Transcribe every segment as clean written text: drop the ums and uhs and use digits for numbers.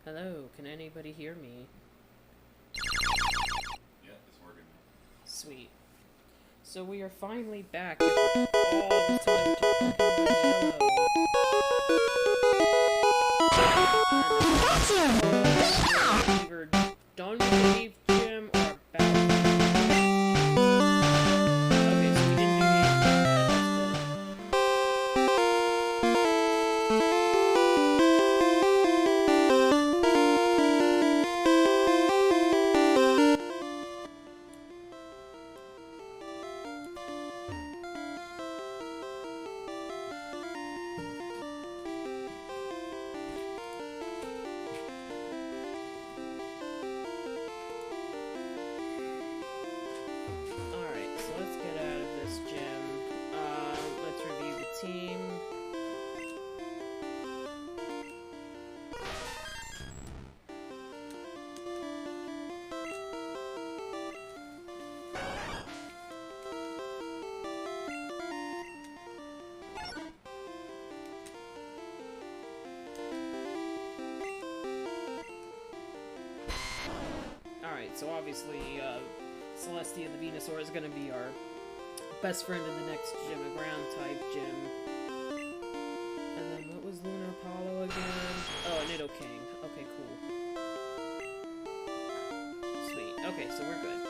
Hello, can anybody hear me? Yeah, it's working now. Sweet. So we are finally back after all the time talking with either done with the Eve Gym or about to. Okay, so we didn't do the Eve Gym. Alright, so let's get out of this gym. Let's review the team. Alright, so obviously, Celestia the Venusaur is gonna be our best friend in the next gym, a ground type gym. And then what was Lunar Apollo again? Oh, a Nidoking. Okay, cool. Sweet. Okay, so we're good.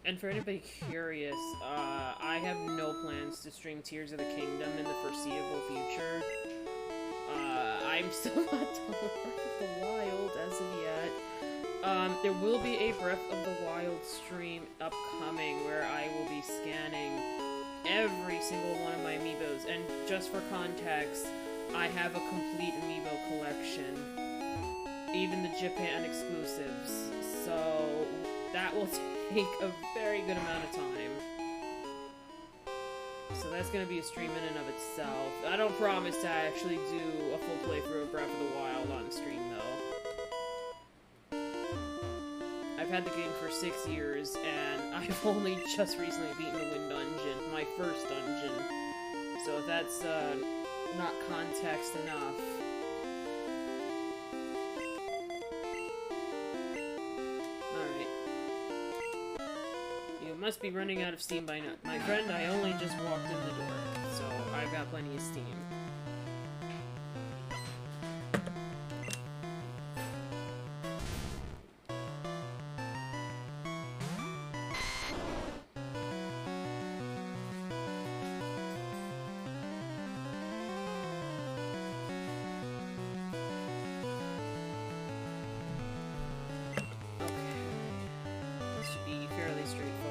And for anybody curious, I have no plans to stream Tears of the Kingdom in the foreseeable future. I'm still not done with Breath of the Wild as of yet. There will be a Breath of the Wild stream upcoming where I will be scanning every single one of my amiibos. And just for context, I have a complete amiibo collection. Even the Japan exclusives. So that will take a very good amount of time. So that's gonna be a stream in and of itself. I don't promise to actually do a full playthrough of Breath of the Wild on stream, though. I've had the game for 6 years, and I've only just recently beaten the Wind Dungeon, my first dungeon. So if that's not context enough. Must be running out of steam by now. My friend, I only just walked in the door, so I've got plenty of steam. Okay. This should be fairly straightforward.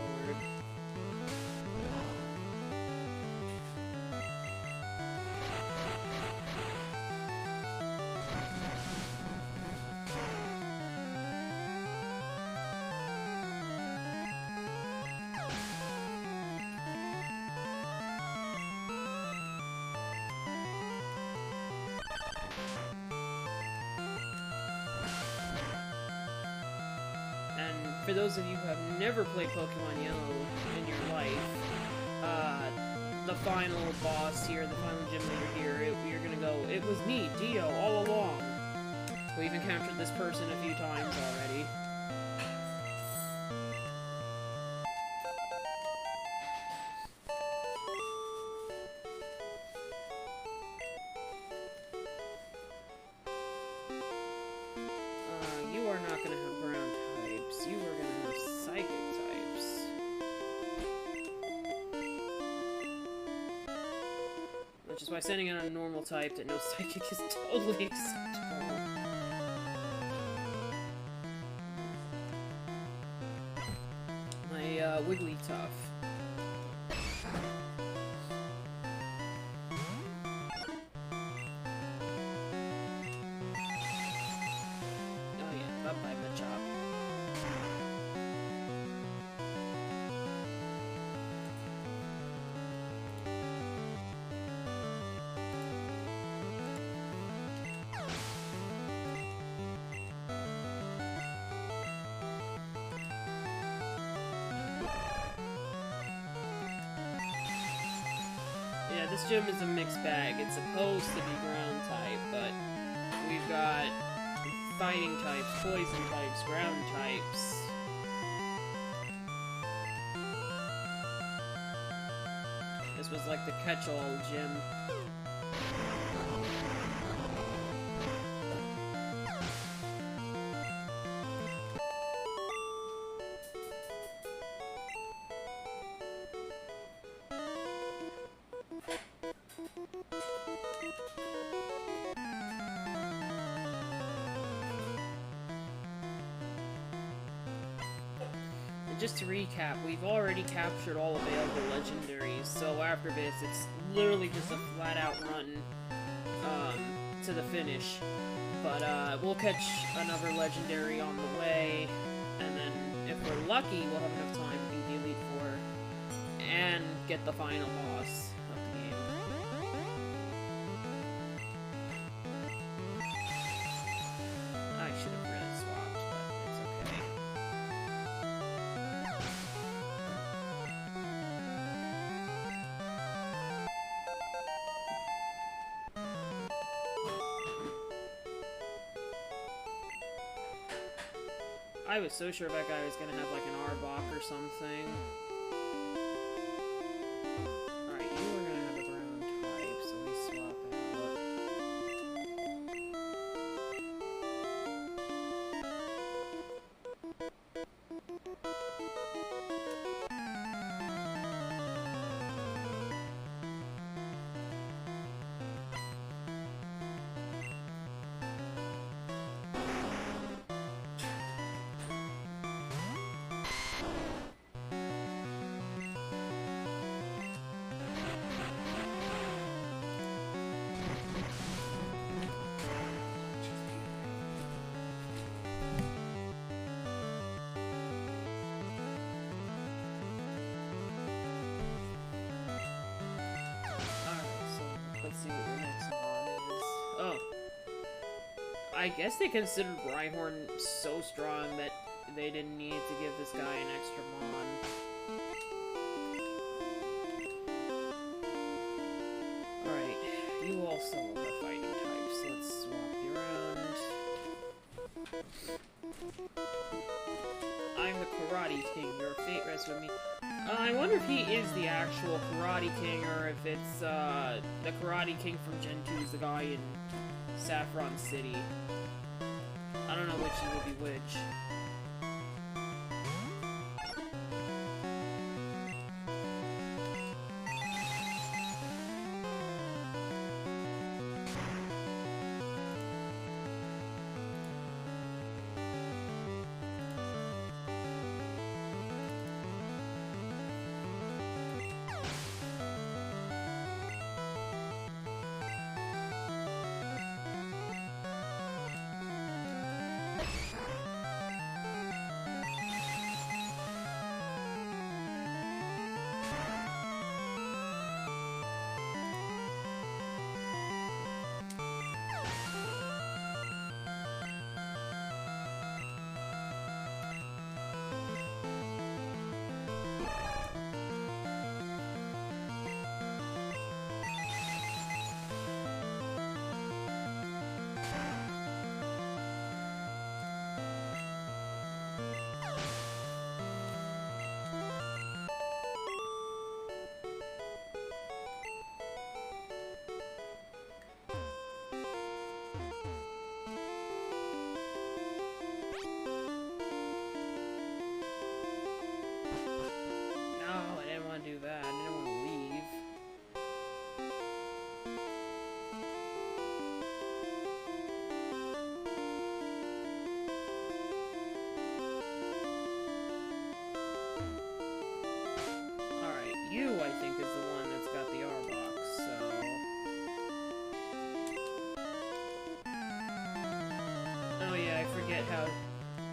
for those of you who have never played Pokemon Yellow in your life, the final boss here, the final gym leader here, you're gonna go, it was me, Dio, all along. We've encountered this person a few times already. You are not gonna have ground types. You are gonna have psychic types. Which is why sending in a normal type that knows psychic is totally acceptable. My Wigglytuff. Oh yeah, bye-bye, Machop. Yeah, this gym is a mixed bag. It's supposed to be ground type, but we've got fighting types, poison types, ground types. This was like the catch-all gym. Just to recap, we've already captured all available legendaries, so after this, it's literally just a flat-out run to the finish. But we'll catch another legendary on the way, and then if we're lucky, we'll have enough time to beat the Elite Four and get the final boss of the game. I should have really swapped, but it's okay. I was so sure that guy was gonna have like an Arbok or something. Alright, you are gonna have a ground type, so we swap out. Let's see what the next mod is. Oh. I guess they considered Rhyhorn so strong that they didn't need to give this guy an extra mon. Alright, you also have fighting types, so let's swap you around. I'm the Karate King, your fate rests with me. I wonder if he is the actual Karate King, or if it's, the Karate King from Gen 2 is the guy in Saffron City. I don't know which will be which.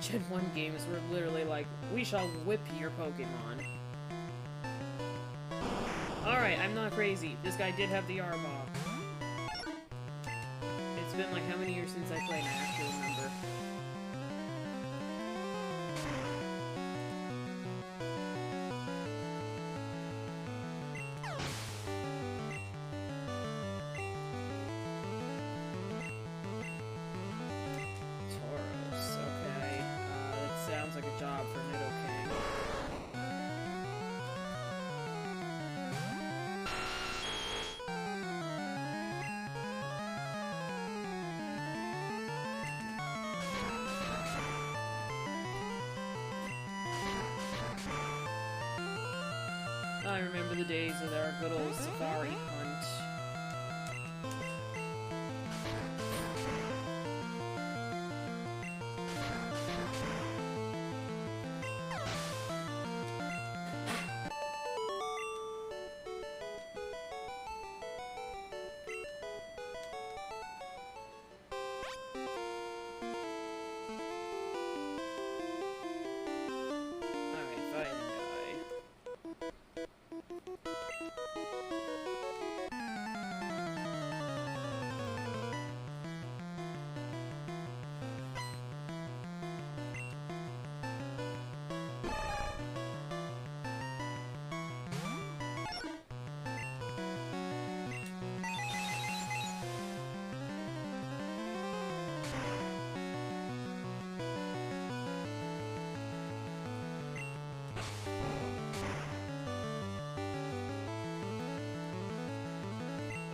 Gen 1 games were literally like, we shall whip your Pokemon. Alright, I'm not crazy. This guy did have the Arbok. It's been like how many years since I played, I actually remember. Tauros, okay. That sounds like a job for Nidoking. I remember the days of our good old safari hunt. Alright, fighting guy.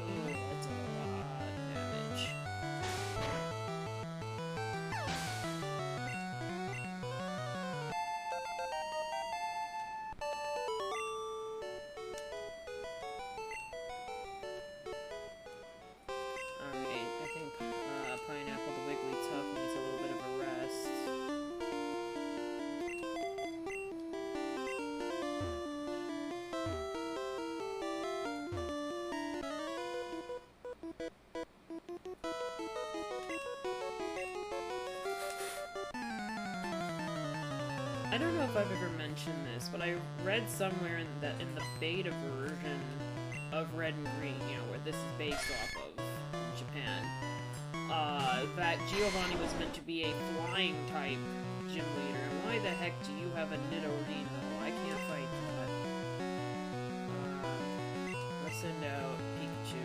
Ooh, that's a lot of damage. Alright, I think Pineapple the Wigglytuff needs a little bit of a rest. I don't know if I've ever mentioned this, but I read somewhere in the beta version of Red and Green, you know, where this is based off of in Japan, that Giovanni was meant to be a flying type gym leader. Why the heck do you have a Nidorino? I can't fight that. Let's send out Pikachu.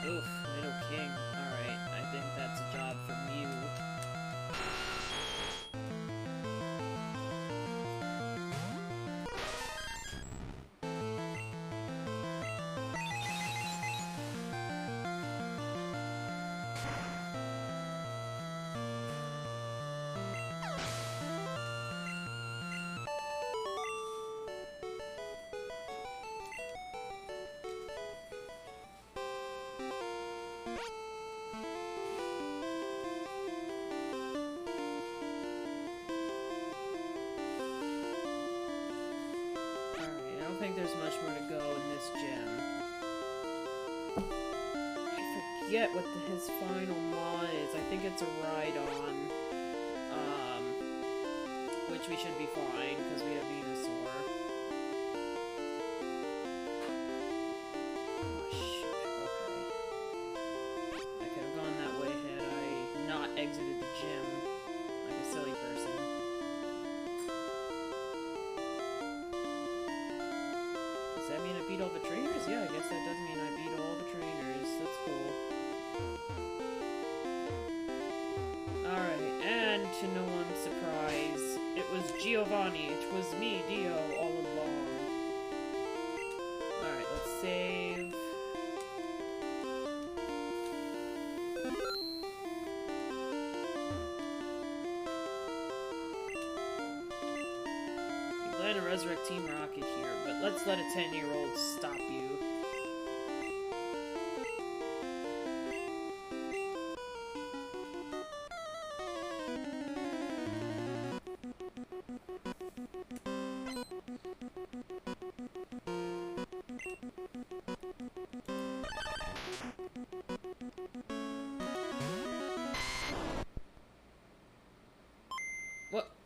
Oof, Nidoking. Alright, I think that's a job for Mew. I don't think there's much more to go in this gym. I forget what his final mod is. I think it's a ride-on. Which we should be fine, because we have Venusaur. Oh, shoot. Okay. I could have gone that way had I not exited the gym like a silly person. Does that mean I beat all the trainers? Yeah, I guess that does mean I beat all the trainers. That's cool. Alright, and to no one's surprise, it was Giovanni. It was me, Dio, all along. Alright, let's save. resurrect Team Rocket here, but let's let a 10-year-old stop you.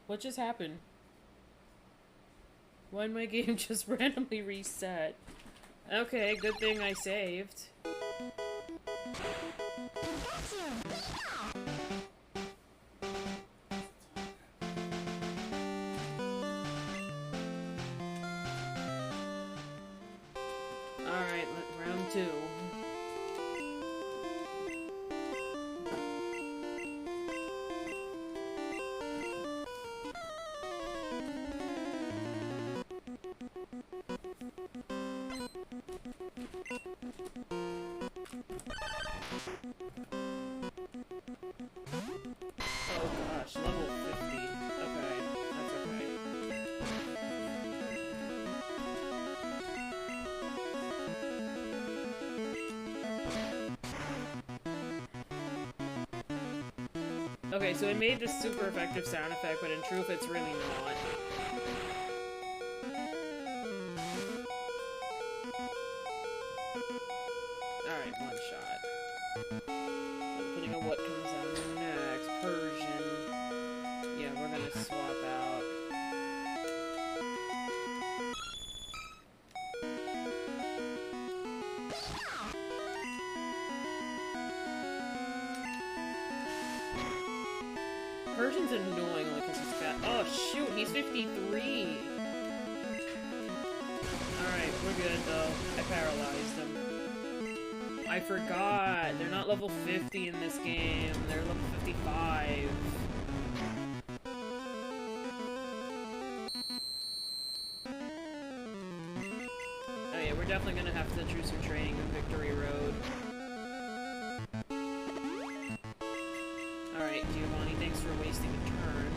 What just happened? Why did my game just randomly reset? Okay, good thing I saved. Alright, round 2. Oh gosh, level 50. Okay, that's okay. Okay, so it made this super effective sound effect, but in truth it's really not. Alright, one shot. Depending on what comes out next. Persian. Yeah, we're gonna swap out. Persian's annoying only because he's fat. Oh shoot, he's 53! Alright, we're good though. I paralyzed him. I forgot. They're not level 50 in this game. They're level 55. Oh yeah, we're definitely gonna have to do some training on Victory Road. Alright, Giovanni, thanks for wasting a turn.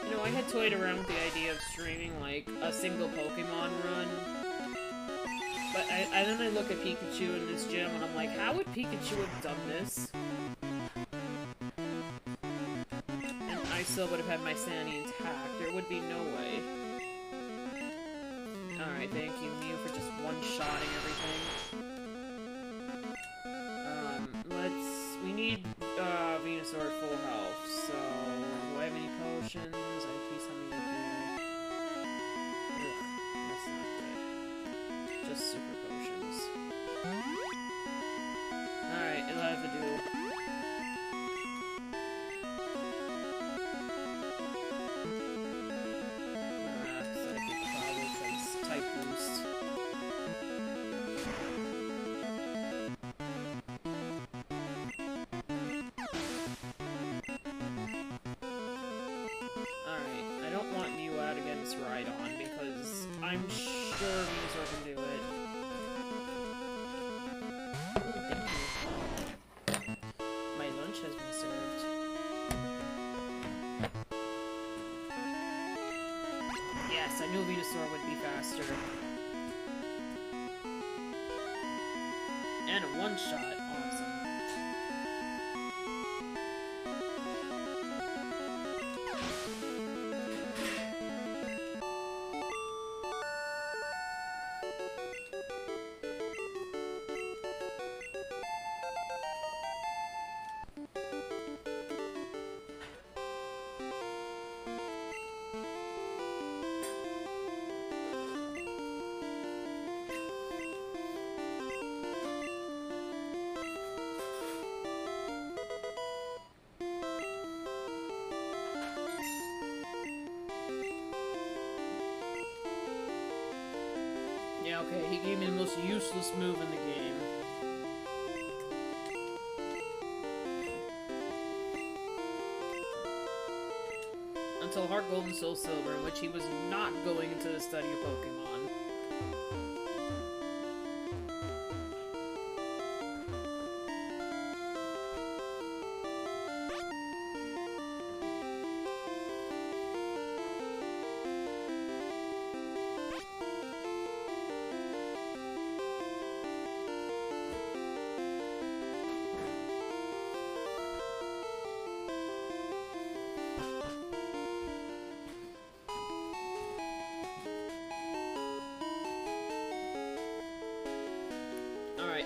You know, I had toyed around with the idea of streaming, like, a single Pokemon run. But then I look at Pikachu in this gym, and I'm like, how would Pikachu have done this? And I still would have had my sanity intact. There would be no way. Alright, thank you, Mew, for just one-shotting everything. We need, Venusaur at full health, so... Do I have any potions? Please tell me to do... Ugh, that's not good. Just super potions. Alright, it'll have to do. So I could probably try this type boost. Rhydon, because I'm sure Venusaur can do it. My lunch has been served. Yes, I knew Venusaur would be faster. And a one-shot. Awesome. Yeah, okay, he gave me the most useless move in the game. Until Heart Heart Gold and Soul Silver, in which he was not going into the study of Pokemon.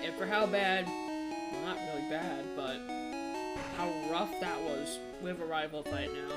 And for how bad, well, not really bad, but how rough that was, we have a rival fight now.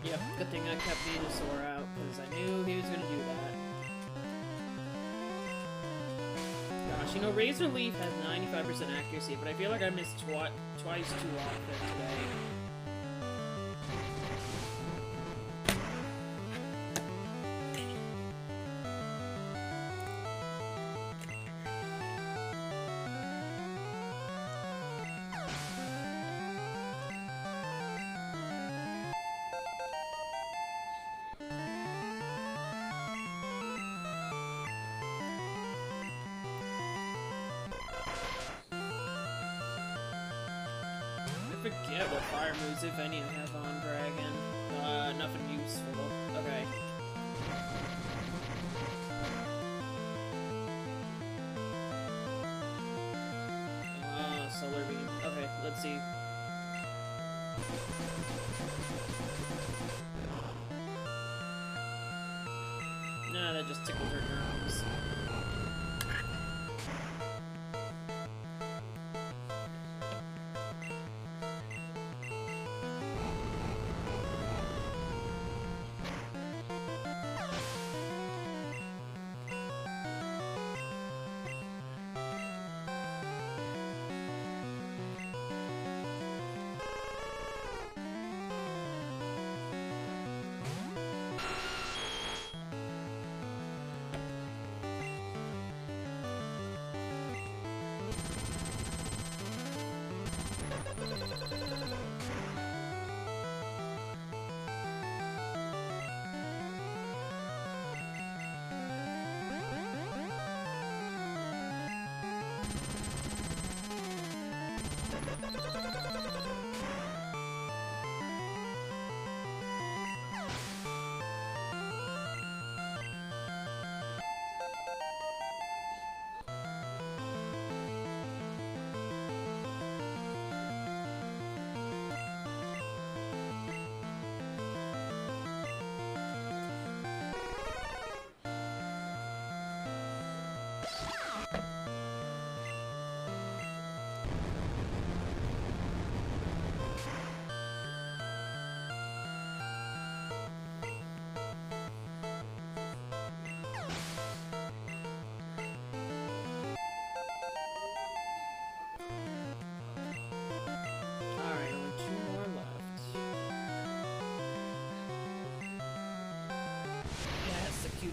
Yep, good thing I kept Venusaur out, because I knew he was going to do that. Gosh, you know, Razor Leaf has 95% accuracy, but I feel like I missed twice too often today. I forget what fire moves, if any, I have on Dragon. Nothing useful. Okay. Solar Beam. Okay, let's see. Nah, that just tickled her nerves.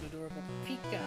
Adorable Pika.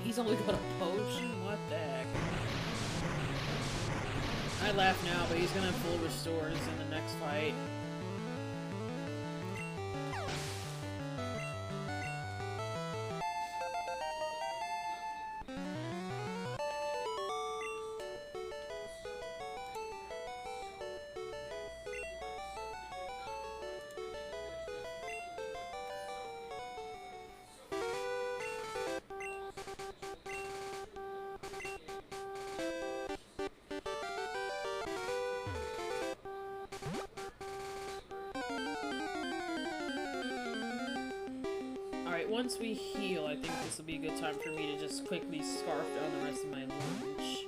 He's only got a potion? What the heck? I laugh now, but he's gonna have full restores in the next fight. Once we heal, I think this will be a good time for me to just quickly scarf down the rest of my lunch.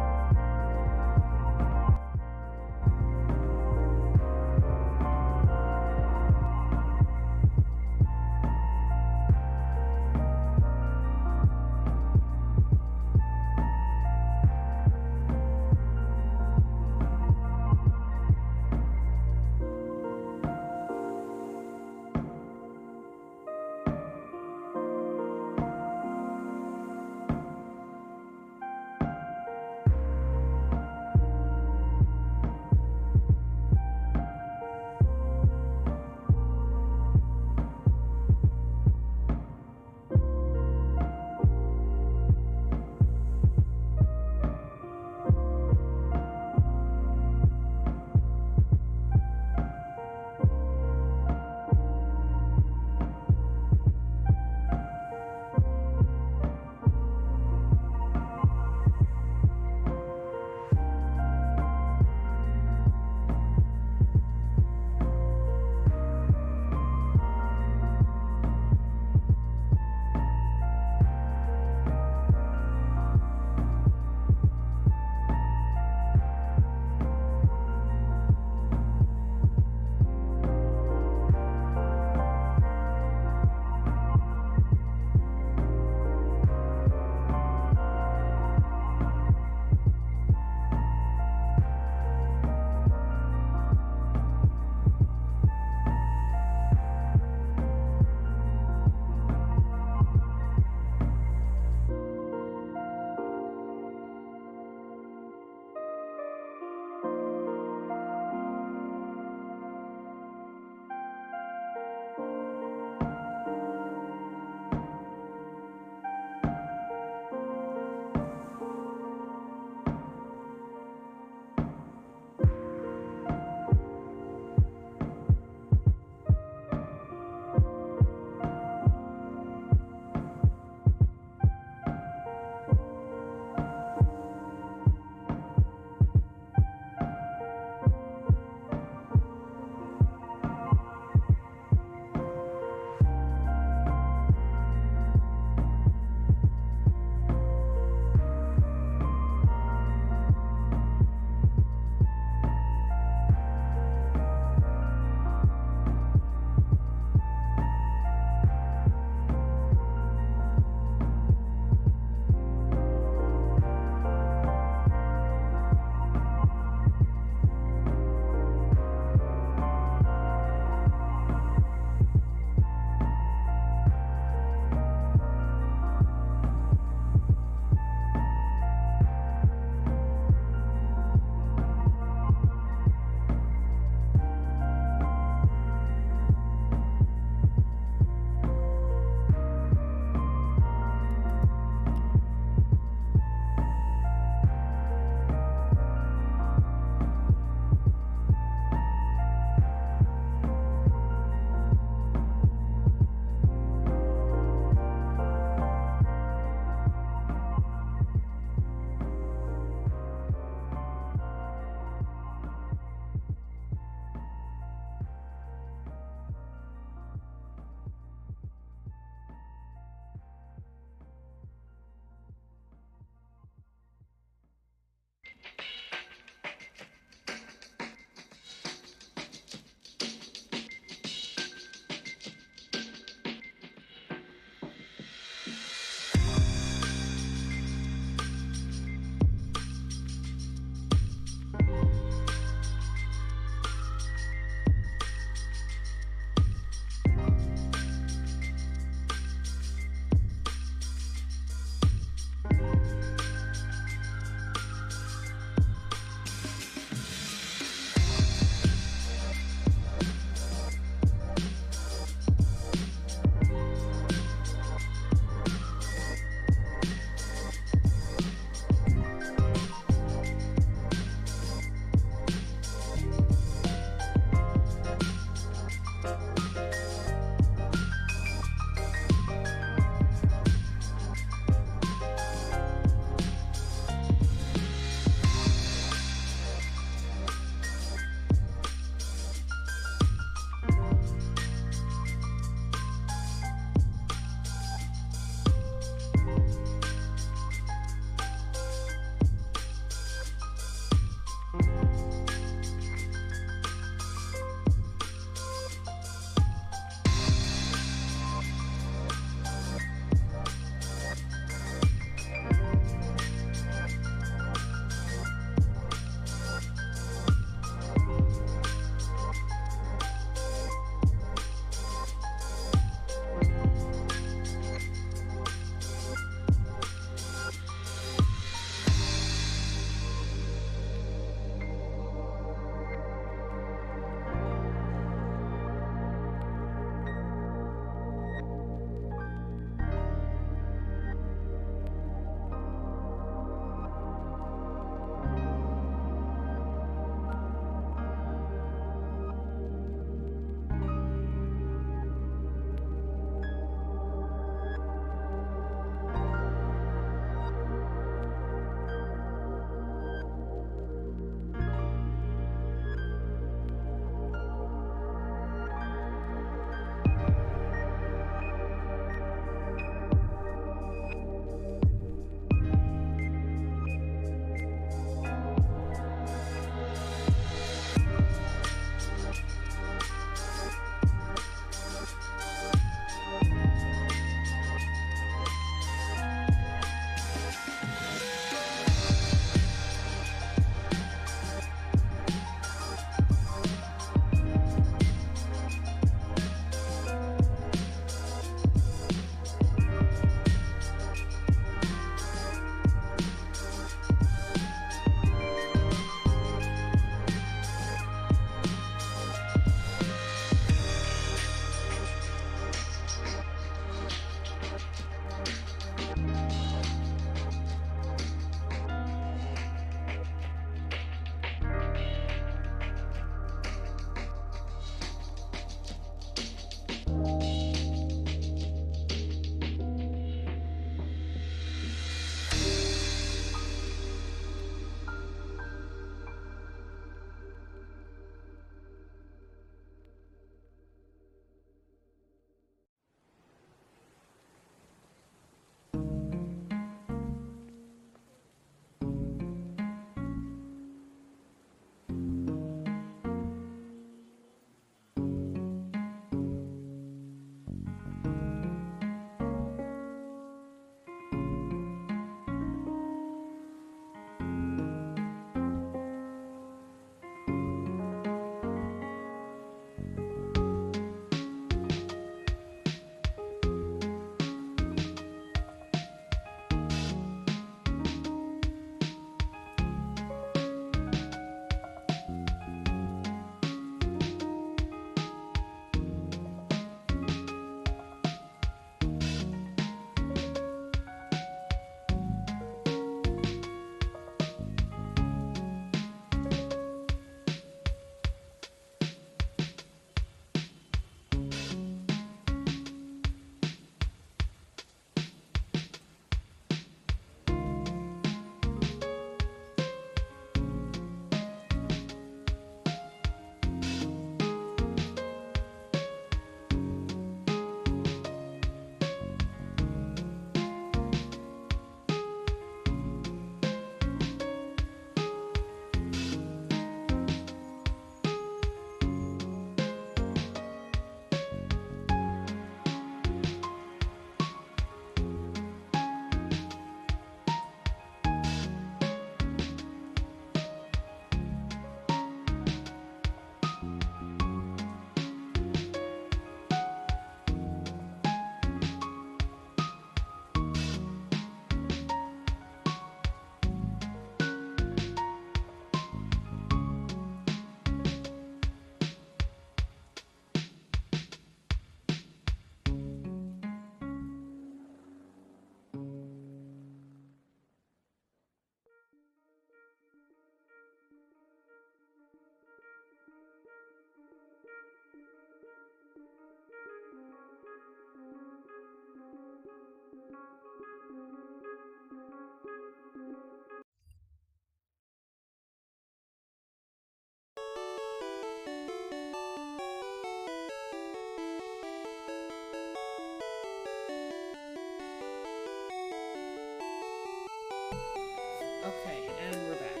Okay, and we're back.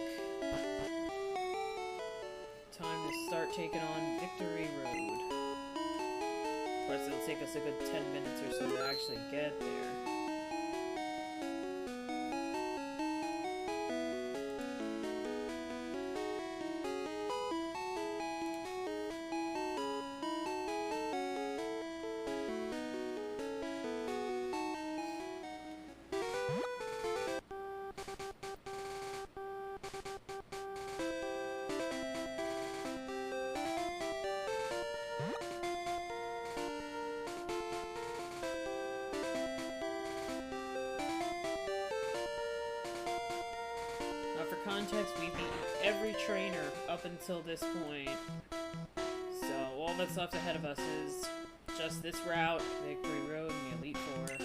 Time to start taking on Victory Road. Of course, it'll take us a good 10 minutes or so to actually get there. For context, we beat every trainer up until this point. So all that's left ahead of us is just this route, Victory Road, and the Elite Four.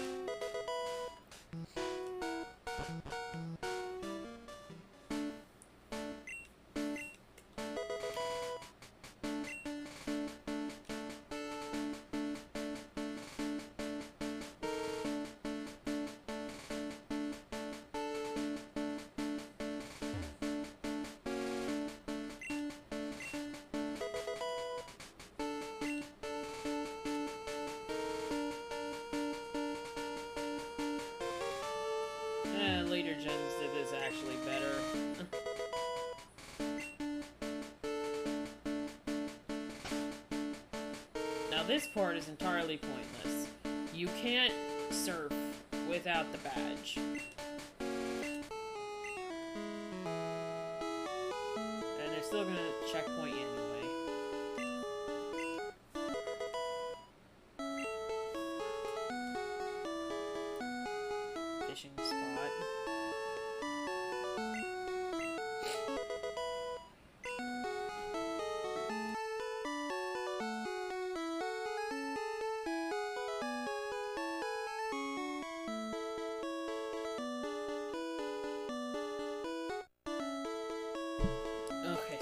Later gens Div is actually better. Now this part is entirely pointless. You can't surf without the badge. And they're still gonna checkpoint you anyway. Fishing spot.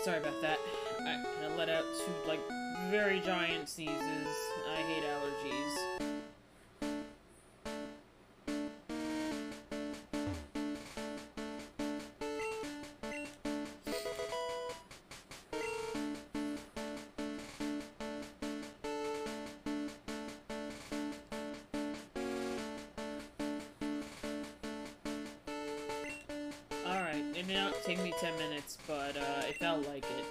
Sorry about that. I let out two, like, very giant sneezes. I hate allergies. It may not take me 10 minutes, but it felt like it.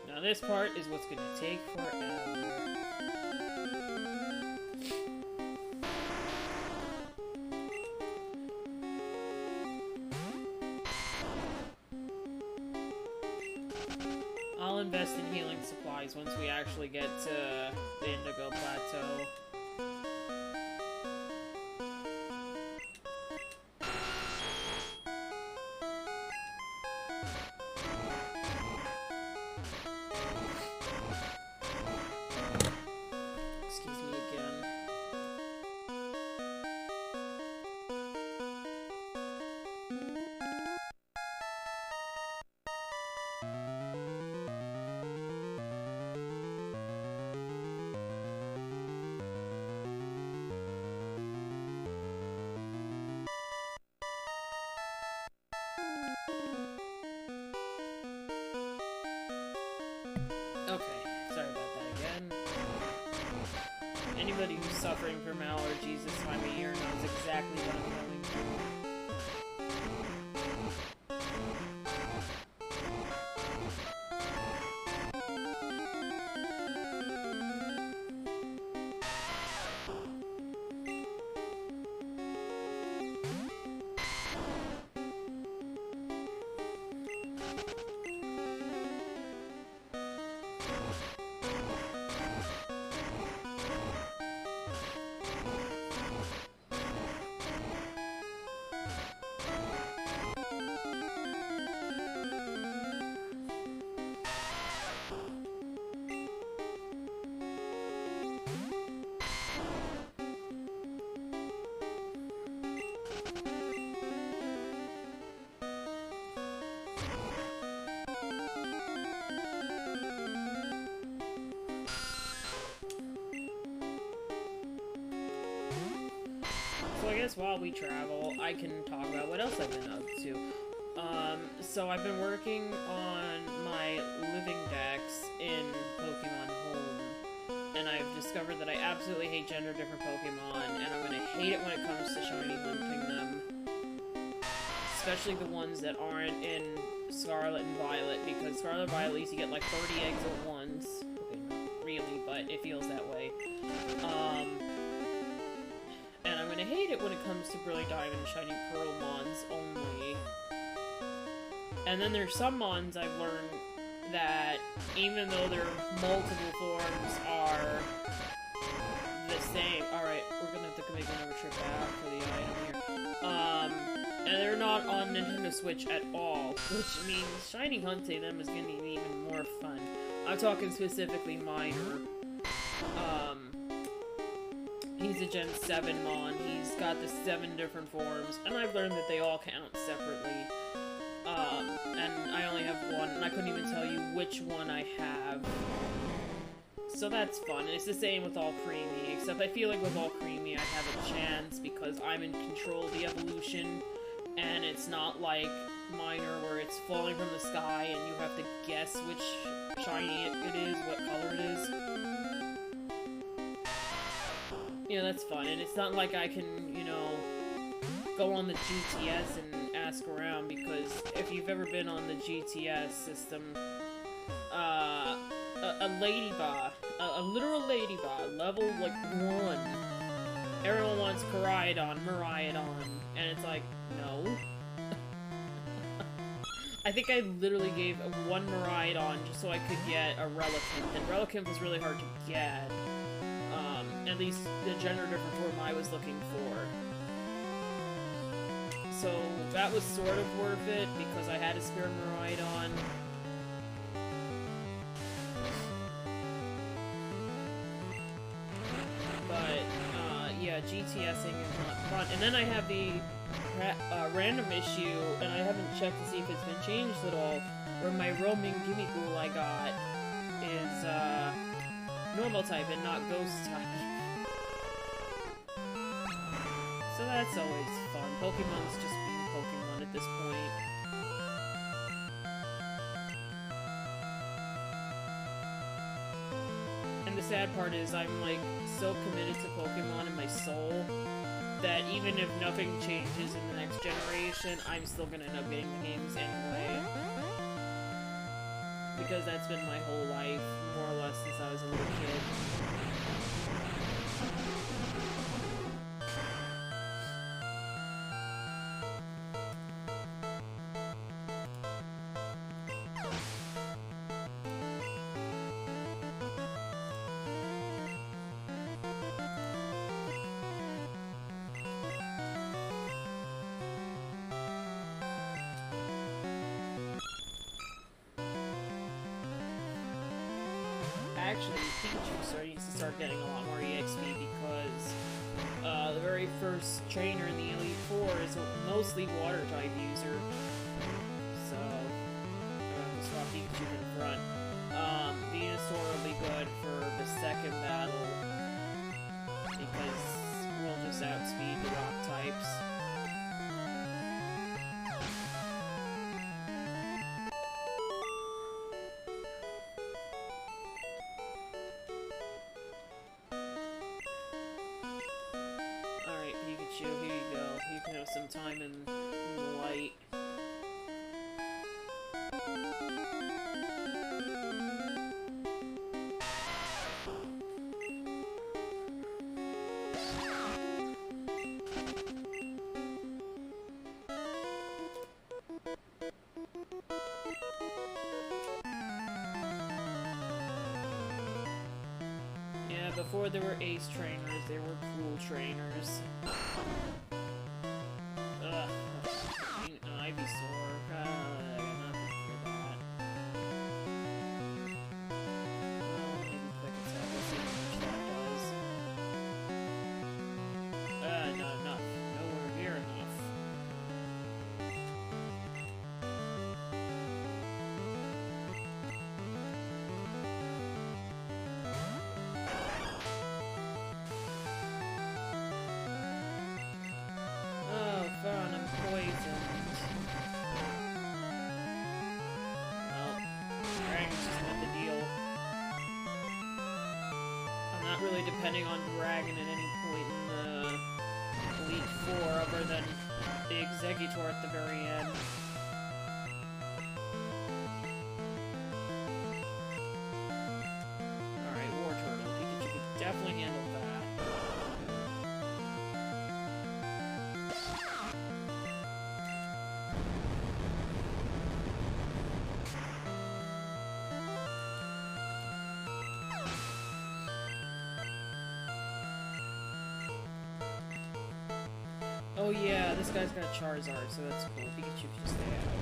Now this part is what's gonna take forever. I'll invest in healing supplies once we actually get to the Indigo Plateau. Okay, sorry about that again. Anybody who's suffering from allergies this time of year knows exactly what I'm going through. guess while we travel, I can talk about what else I've been up to. So I've been working on my living dex in Pokemon Home, and I've discovered that I absolutely hate gender-different Pokemon, and I'm gonna hate it when it comes to shiny hunting them. Especially the ones that aren't in Scarlet and Violet, because Scarlet and Violet, at least you get like 30 eggs at once. Okay, not really, but it feels that way. And I'm gonna hate it when it comes to Brilliant Diamond and Shiny Pearl Mons only. And then there's some Mons I've learned that, even though their multiple forms are the same... Alright, we're gonna have to make another trip back for the item here. And they're not on Nintendo Switch at all, which means shiny hunting them is gonna be even more fun. I'm talking specifically Minor. He's a Gen 7 Mon. He's got the 7 different forms, and I've learned that they all count separately. And I only have one, and I couldn't even tell you which one I have. So that's fun, and it's the same with All Creamy, except I feel like with All Creamy I have a chance because I'm in control of the evolution, and it's not like Minor where it's falling from the sky and you have to guess which shiny it is, what color it is. You know, that's fun, and it's not like I can, you know, go on the GTS and ask around, because if you've ever been on the GTS system, a ladybug, a literal ladybug, level, like, 1, everyone wants Miraidon, and it's like, no. I think I literally gave one Miraidon just so I could get a Relicanth, and Relicanth was really hard to get. At least the gender-different form I was looking for. So that was sort of worth it, because I had a spare Miraidon. But, yeah, GTSing is not fun. And then I have the random issue, and I haven't checked to see if it's been changed at all, where my roaming Gimmighoul I got is, normal type and not ghost type. So that's always fun. Pokemon's just being Pokemon at this point. And the sad part is I'm like so committed to Pokemon in my soul that even if nothing changes in the next generation, I'm still gonna end up getting the games anyway. Because that's been my whole life, more or less, since I was a little kid. Actually, Pikachu needs to start getting a lot more EXP because the very first trainer in the Elite Four is a mostly water-type user. So, I'm going to swap Pikachu in front. Venusaur will be good for the second battle because we'll just outspeed the rock types. Here you go. You can have some time in the light. Yeah, before there were ace trainers, there were cool trainers. Ugh. Ivysaur. I got nothing for that. Well, maybe quick attack. Let's see how much that does. Not enough. Nowhere near enough. depending on Dragon at any point in the Elite Four, other than the Executor at the very end. Alright, War Turtle. Pikachu could definitely handle that. Oh yeah, this guy's got Charizard, so that's cool. Pikachu can just stay out.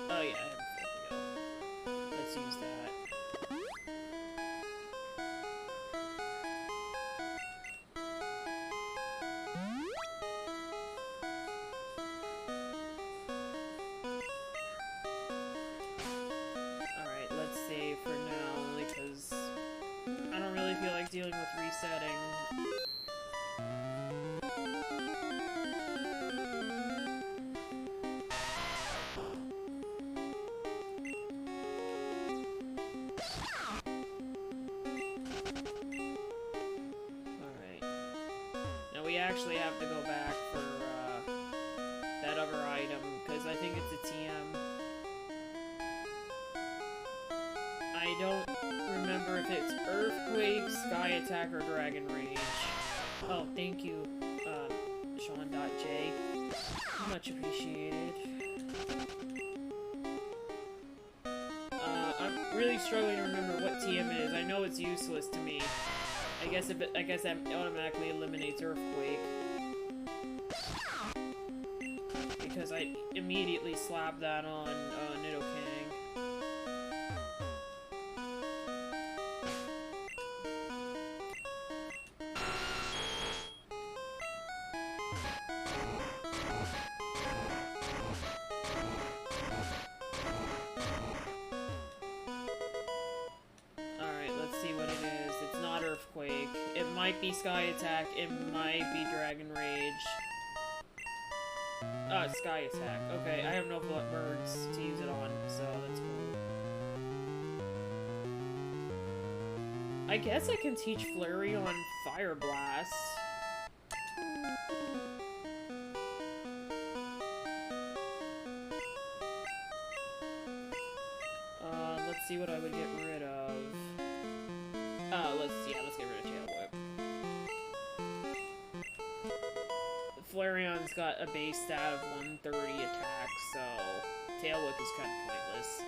Oh yeah, there we go. Let's use that. Alright, let's save for now, only because I don't really feel like dealing with resetting. We actually have to go back for that other item, because I think it's a TM. I don't remember if it's Earthquake, Sky Attack, or Dragon Rage. Oh, thank you, Sean.J. Much appreciated. I'm really struggling to remember what TM is. I know it's useless to me. I guess that automatically eliminates Earthquake. Because I immediately slapped that on Nidoking. Earthquake. It might be Sky Attack, it might be Dragon Rage. It's Sky Attack. Okay, I have no birds to use it on, so that's cool. I guess I can teach Flareon Fire Blast. Let's see what I would get rid of. Let's get rid of Tail Whip. Flareon's got a base stat of 130 attack, so Tail Whip is kind of pointless.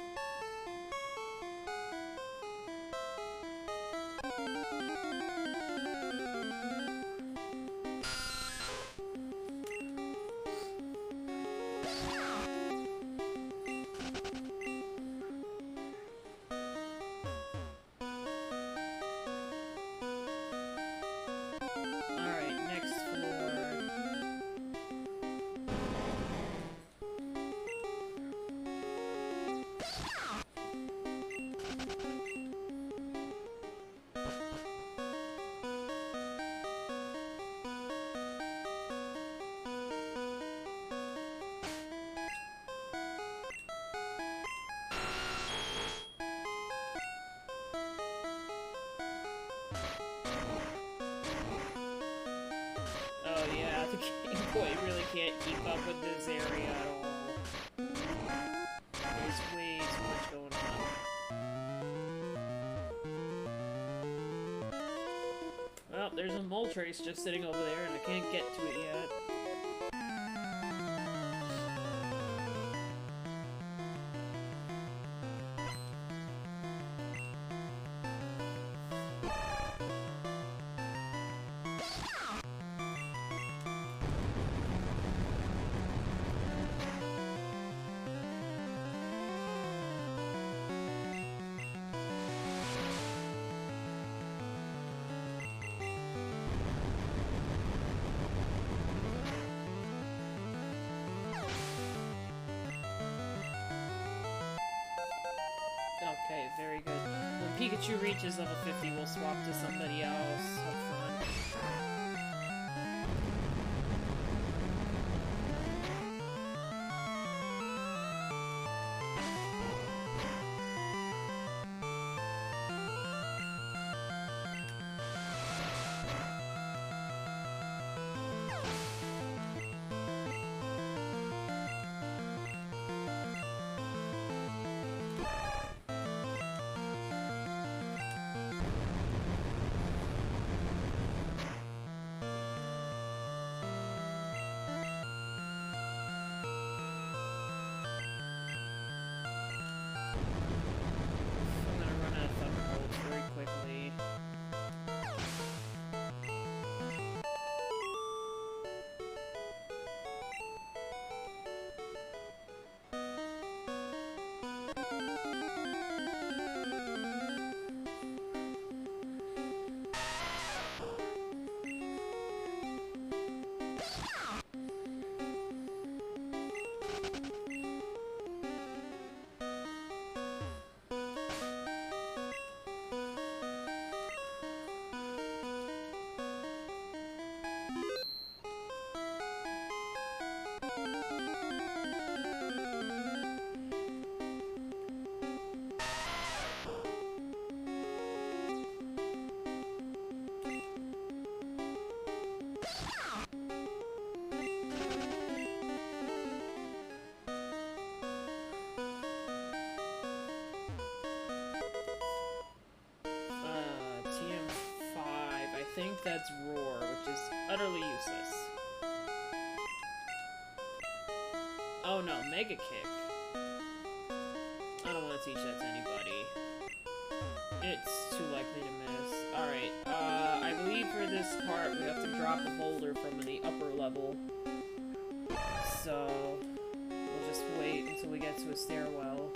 The Game Boy really can't keep up with this area at all. There's way too much going on. Oh, there's a mole trace just sitting over there, and I can't get to it yet. Okay, very good. When Pikachu reaches level 50, we'll swap to somebody else. Have fun. I think that's Roar, which is utterly useless. Oh no, Mega Kick. I don't want to teach that to anybody. It's too likely to miss. Alright, I believe for this part we have to drop a boulder from the upper level. So, we'll just wait until we get to a stairwell.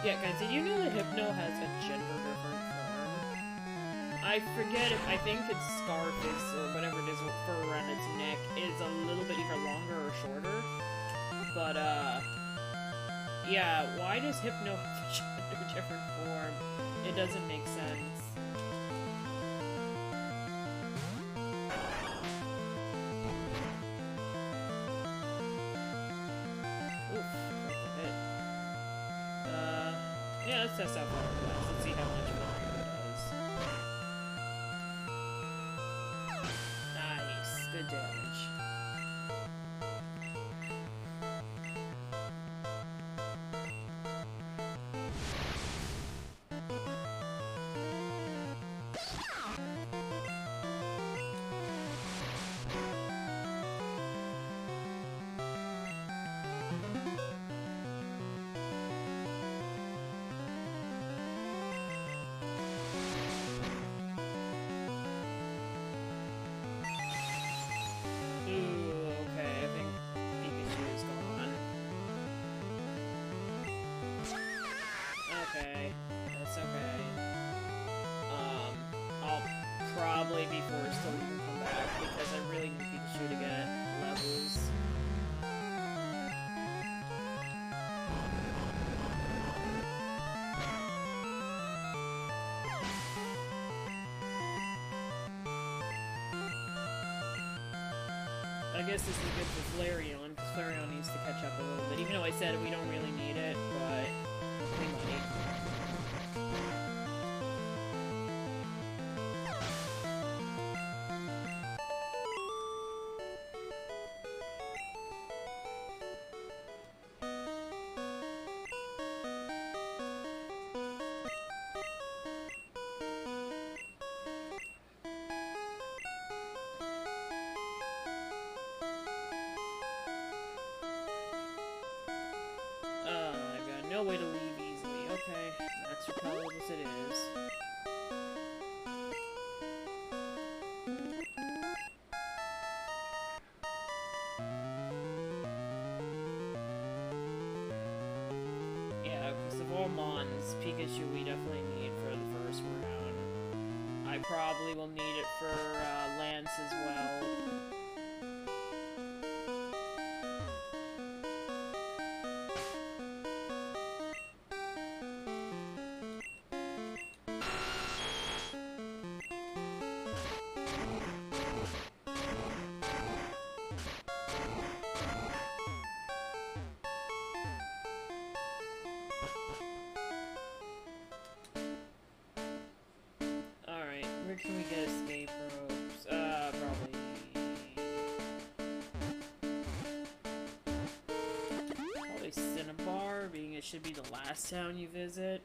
Yeah, guys, did you know that Hypno has a gender-different form? I forget if, I think its Scarface, or whatever it is, with fur around its neck, is a little bit either longer or shorter. But, yeah, why does Hypno have a gender-different form? It doesn't make sense. Yeah, let's test out Water Blast. Let's see how much Mario does. Nice. Good damage. guess this is good for Flareon, because Flareon needs to catch up a little bit. Even though I said we don't really need it, but we might. I've got no way to leave easily. Okay, that's repelled as it is. Yeah, because of all Mons, Pikachu we definitely need for the first round. I probably will need it for Lance as well. Where can we get escape ropes? Probably... Probably Cinnabar, being it should be the last town you visit.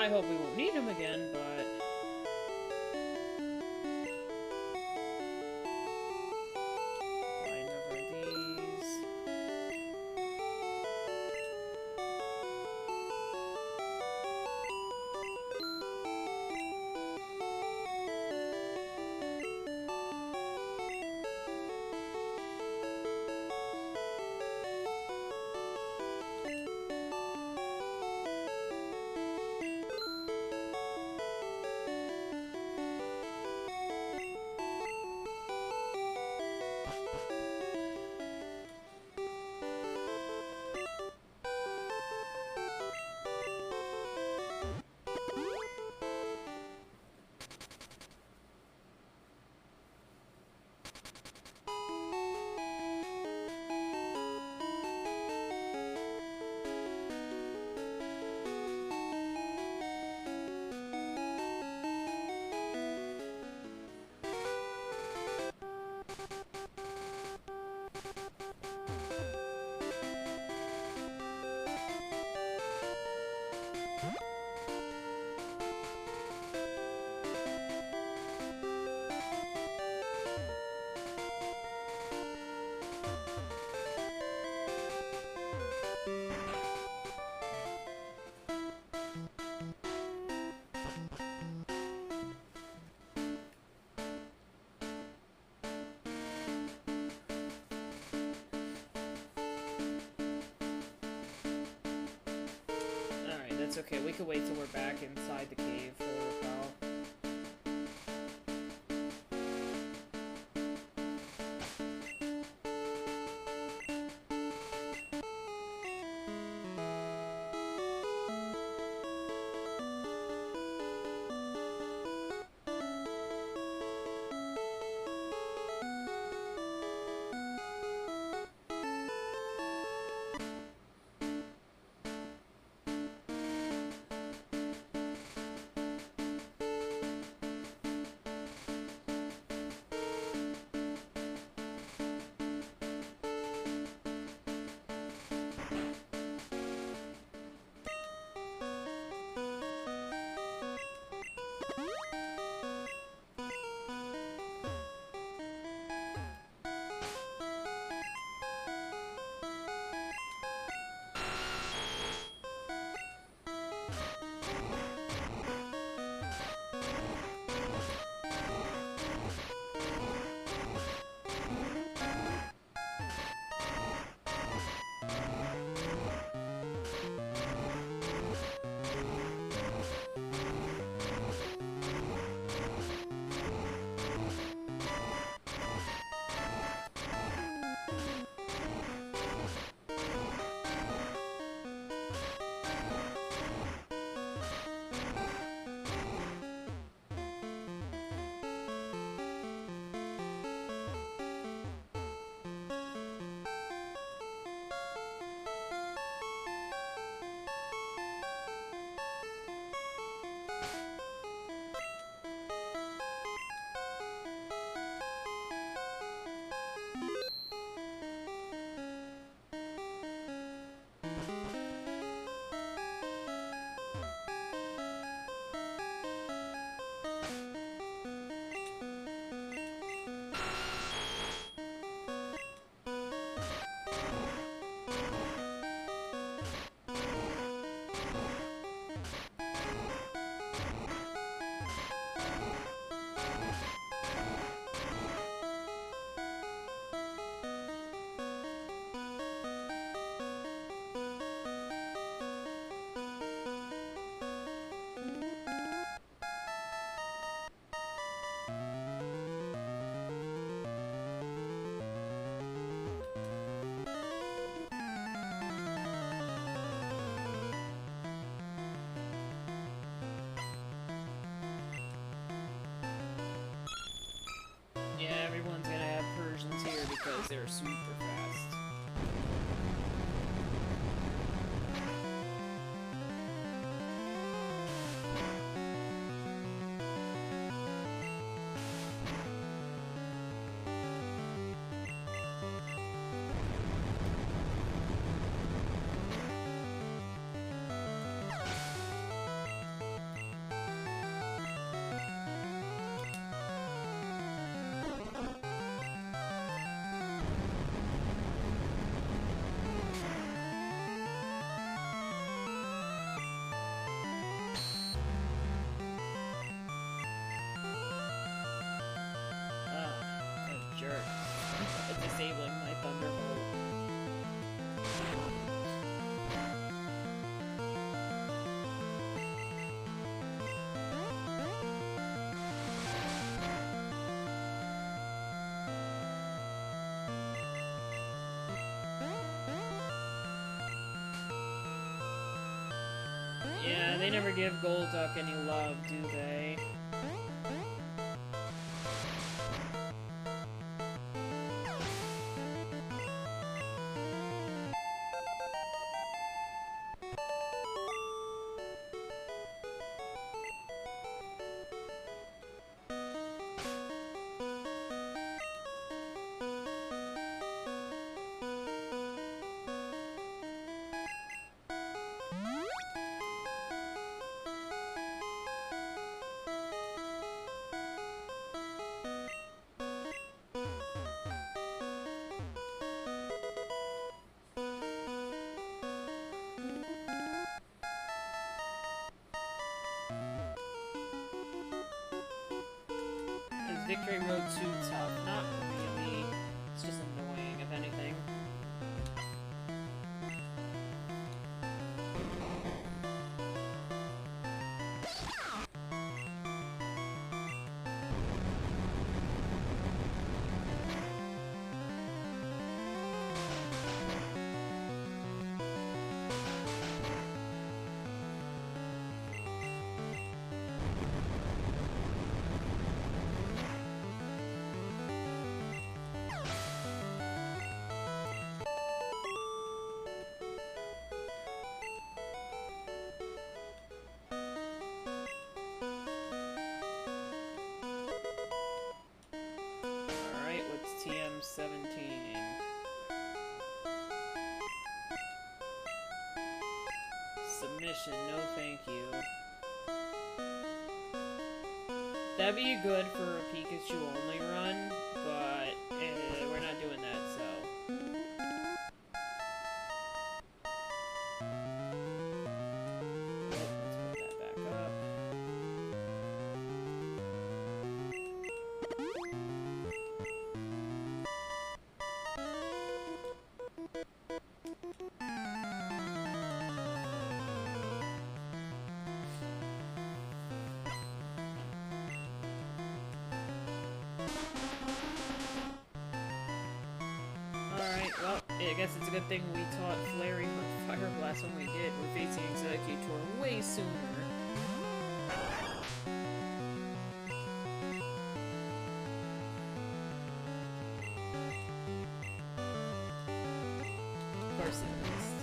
I hope we won't need him again, but... Buy another of these. It's okay, we can wait till we're back inside the cave for the repel. everyone's gonna have Persians here because they're super fast. Jerk. It's disabling my Thunderbolt. Yeah, they never give Golduck any love, do they? Victory Road too tough? Not really. It's just annoying, if anything. TM17. Submission, no thank you. That'd be good for a Pikachu only run, but we're not doing that, so. Let's put that back up. Well, I guess it's a good thing we taught Flairy Fire Blast when we did. We're facing Executor way sooner. Of course it missed.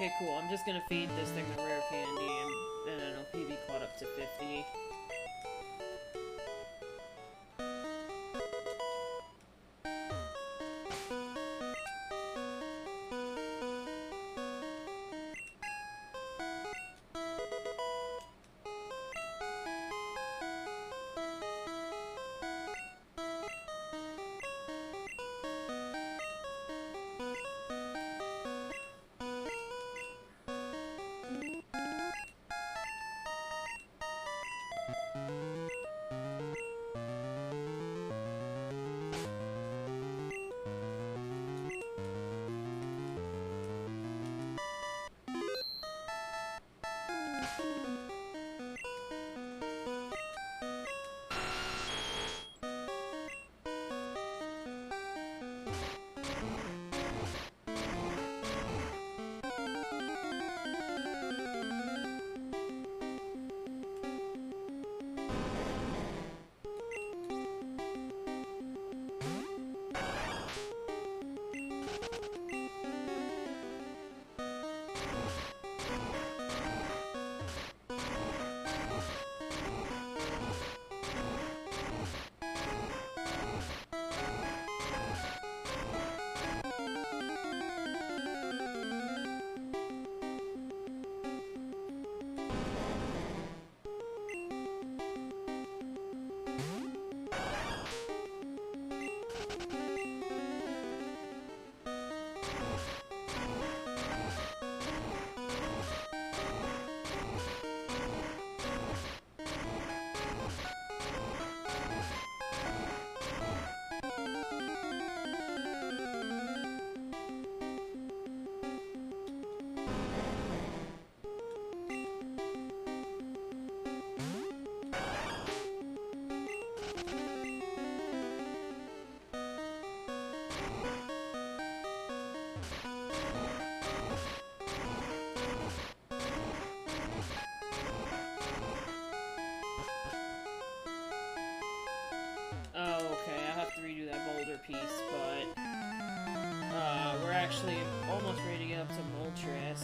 Okay, cool. I'm just gonna feed this thing the rare candy, and then I'll be caught up to 50. Oh, okay, I have to redo that boulder piece, but we're actually almost ready to get up to Moltres.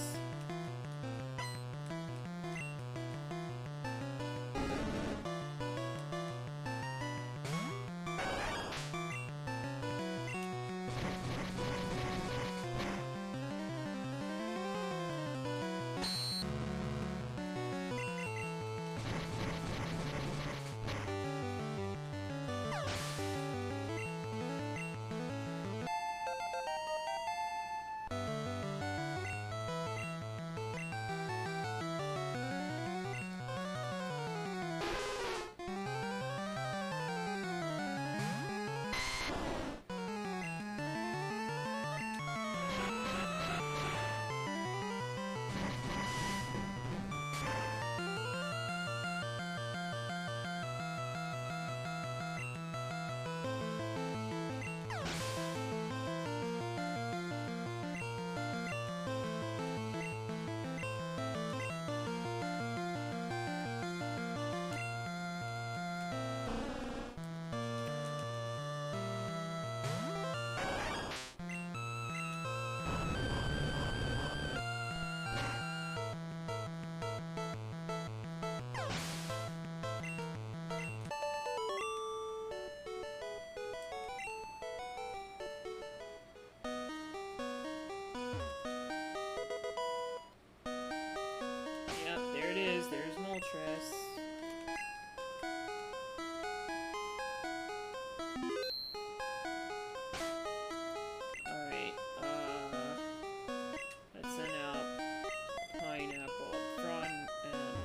Yep, there it is. There's Moltres. Alright, let's send out Pineapple up front and...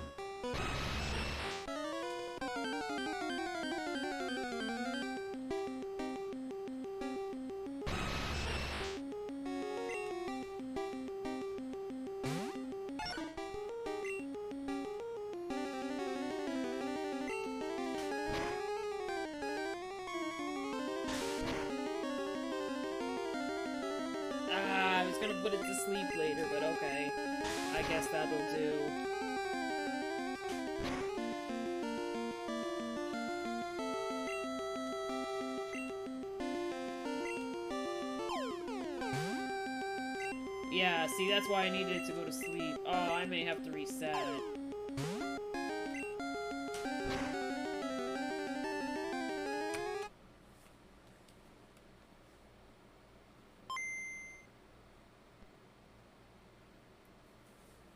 I was gonna put it to sleep later, but okay. I guess that'll do. Yeah, see, that's why I needed to go to sleep. Oh, I may have to reset it.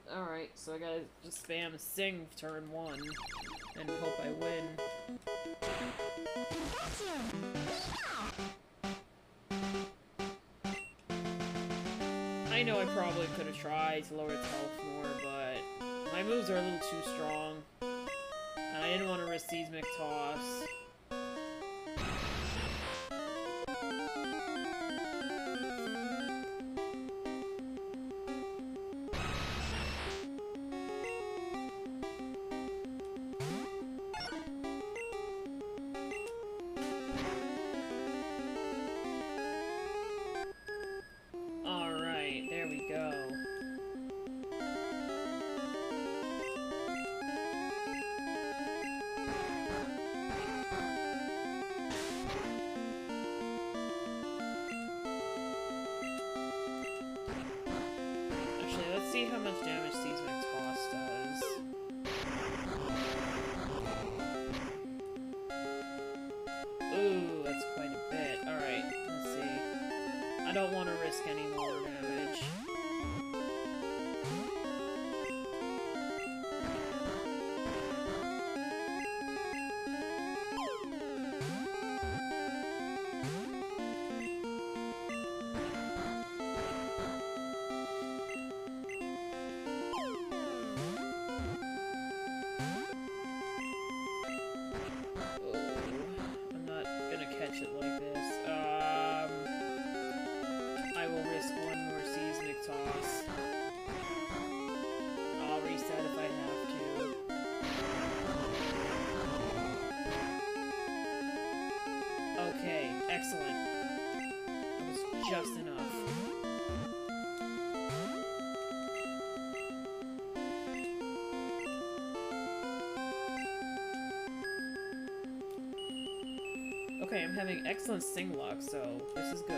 Alright, so I gotta just spam sing turn 1 and hope I win. I know I probably could have tried to lower its health more, but my moves are a little too strong. And I didn't want to risk Seismic Toss. See how much damage Seismic Toss does. Ooh, that's quite a bit. Alright, let's see. I don't want to risk any more damage. It like this. I will risk one more Seismic Toss. I'll reset if I have to. Okay, excellent. That was just enough. Okay, I'm having excellent sing luck, so this is good.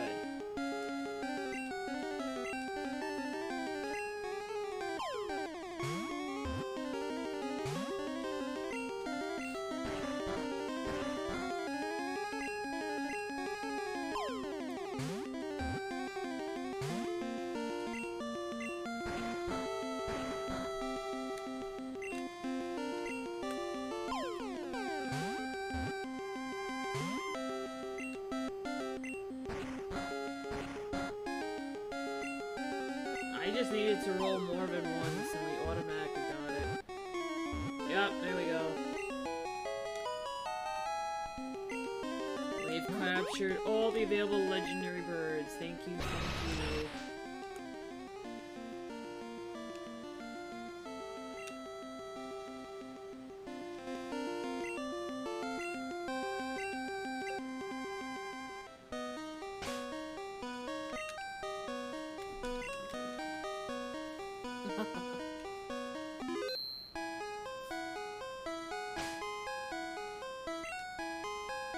I just needed to roll more than once and we automatically got it. Yep, there we go. We've captured all the available legendary birds. Thank you, thank you.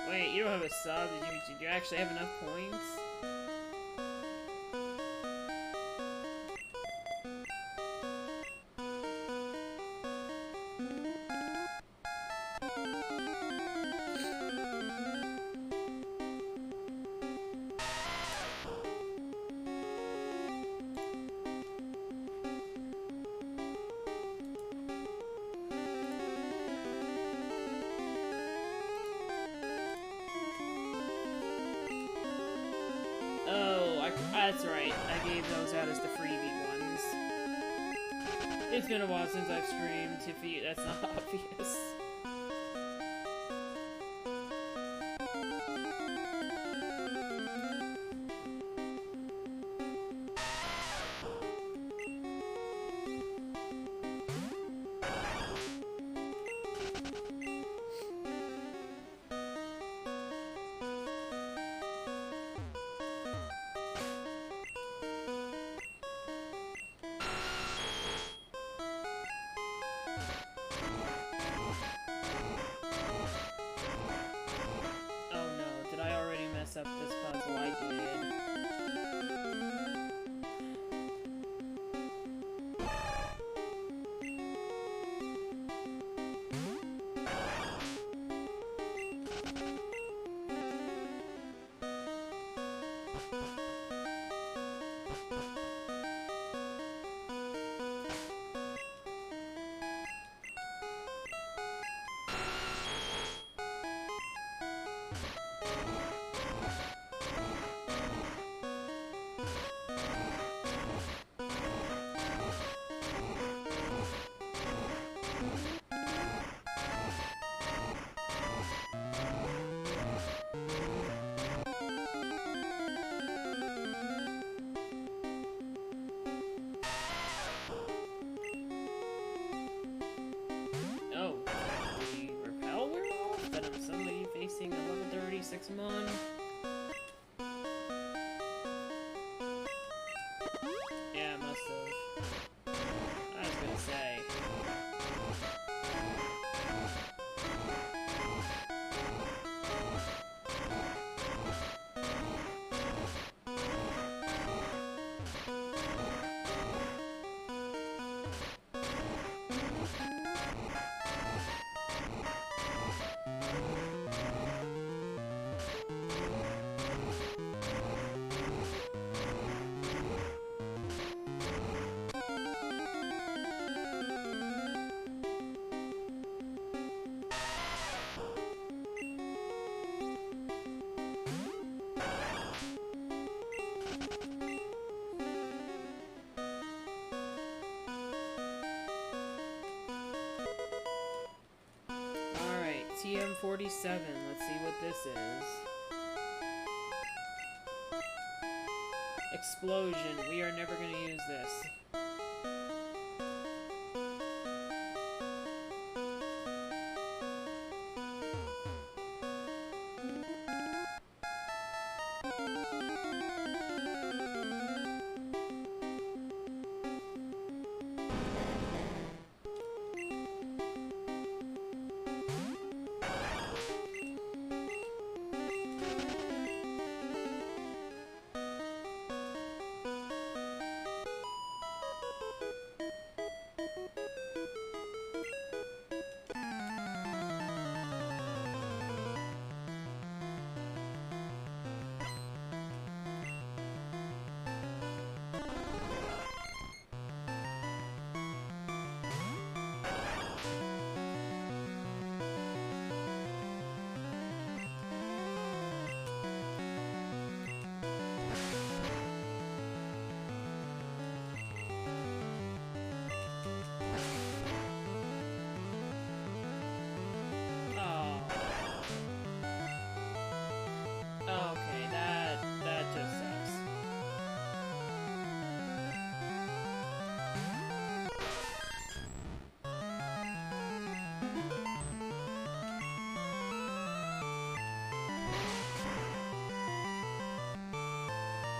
Wait, you don't have a sub? Did you actually have enough points? That's right, I gave those out as the freebie ones. It's been a while since I've streamed, if that's not obvious. TM47. Let's see what this is. Explosion. We are never going to use this.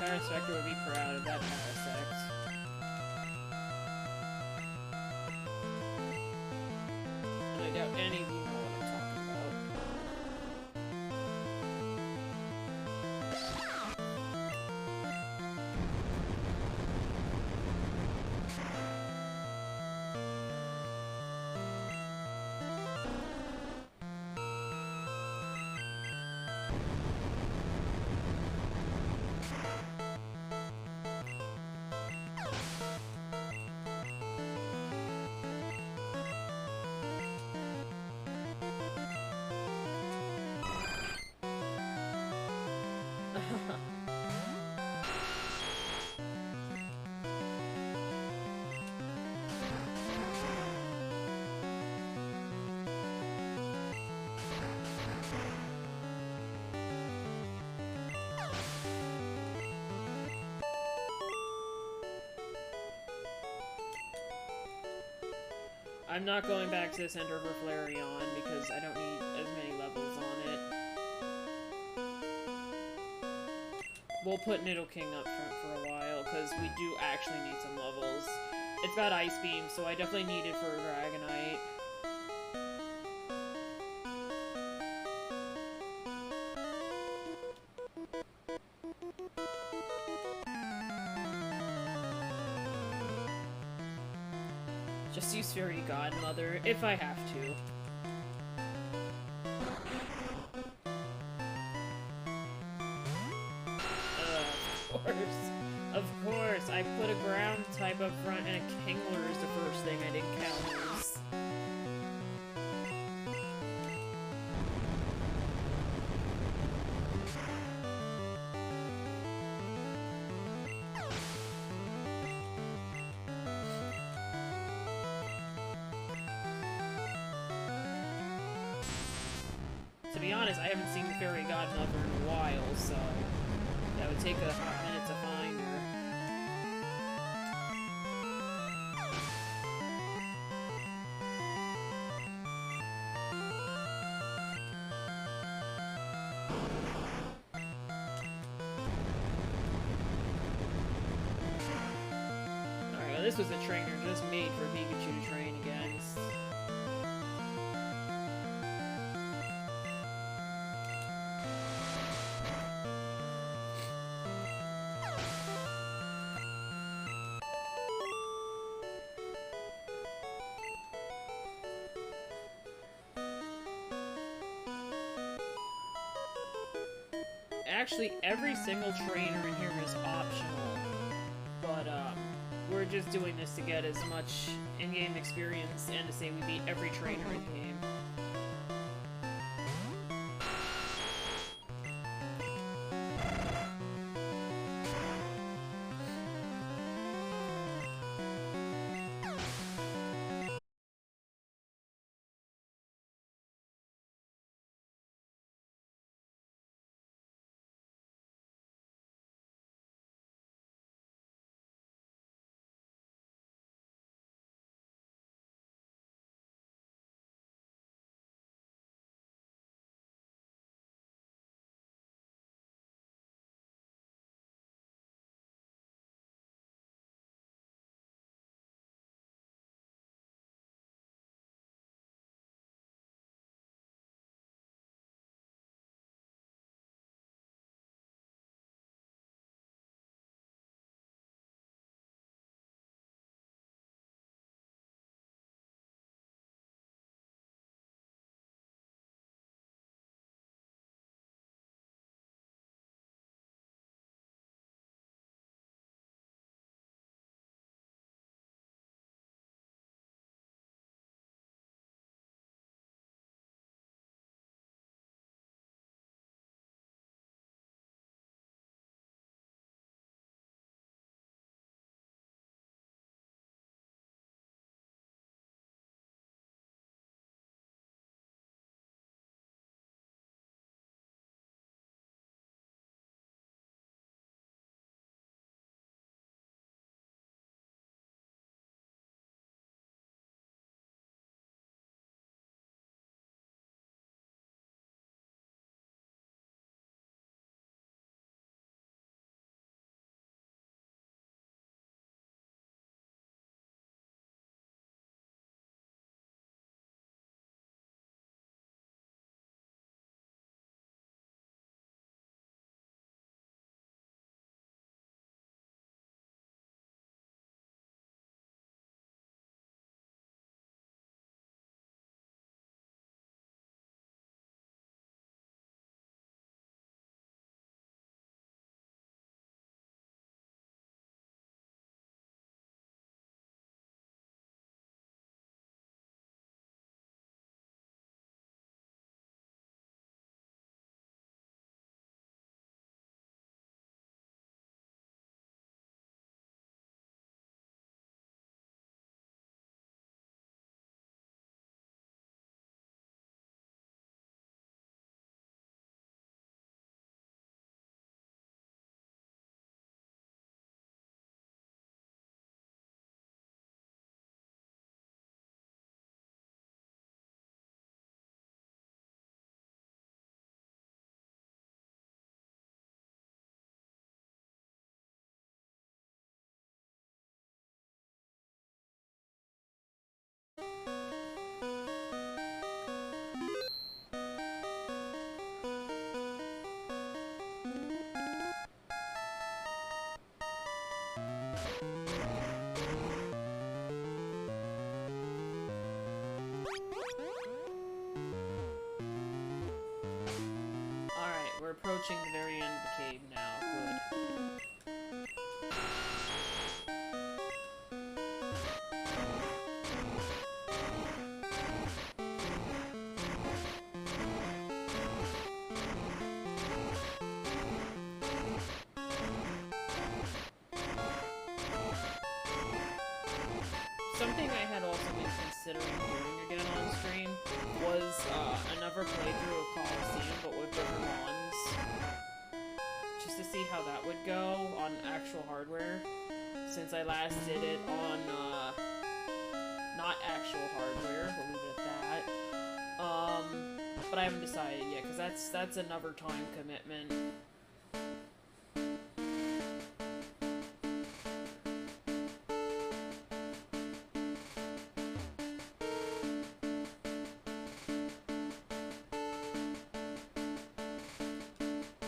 Parasector would be proud of that Parasect. And I doubt any of you know what I'm talking about. I'm not going back to the Center for Flareon because I don't need as many levels on it. We'll put Nidoking up front for a while because we do actually need some levels. It's got Ice Beam, so I definitely need it for Dragonite. Just use Fairy Godmother if I have to. Of course, I put a ground type up front and a Kingler is the first thing I didn't count. To be honest, I haven't seen the Fairy Godmother in a while, so that would take a hot minute to find her. Alright, well, this was a trainer just made for Pikachu to train against. Actually, every single trainer in here is optional, but we're just doing this to get as much in-game experience and to say we beat every trainer in-game. Alright, we're approaching the very end of the cave now. Good. Something I had also been considering doing again on stream was another playthrough of Coliseum, but with different ones. Just to see how that would go on actual hardware, since I last did it on, not actual hardware, we'll leave it at that. But I haven't decided yet, because that's another time commitment.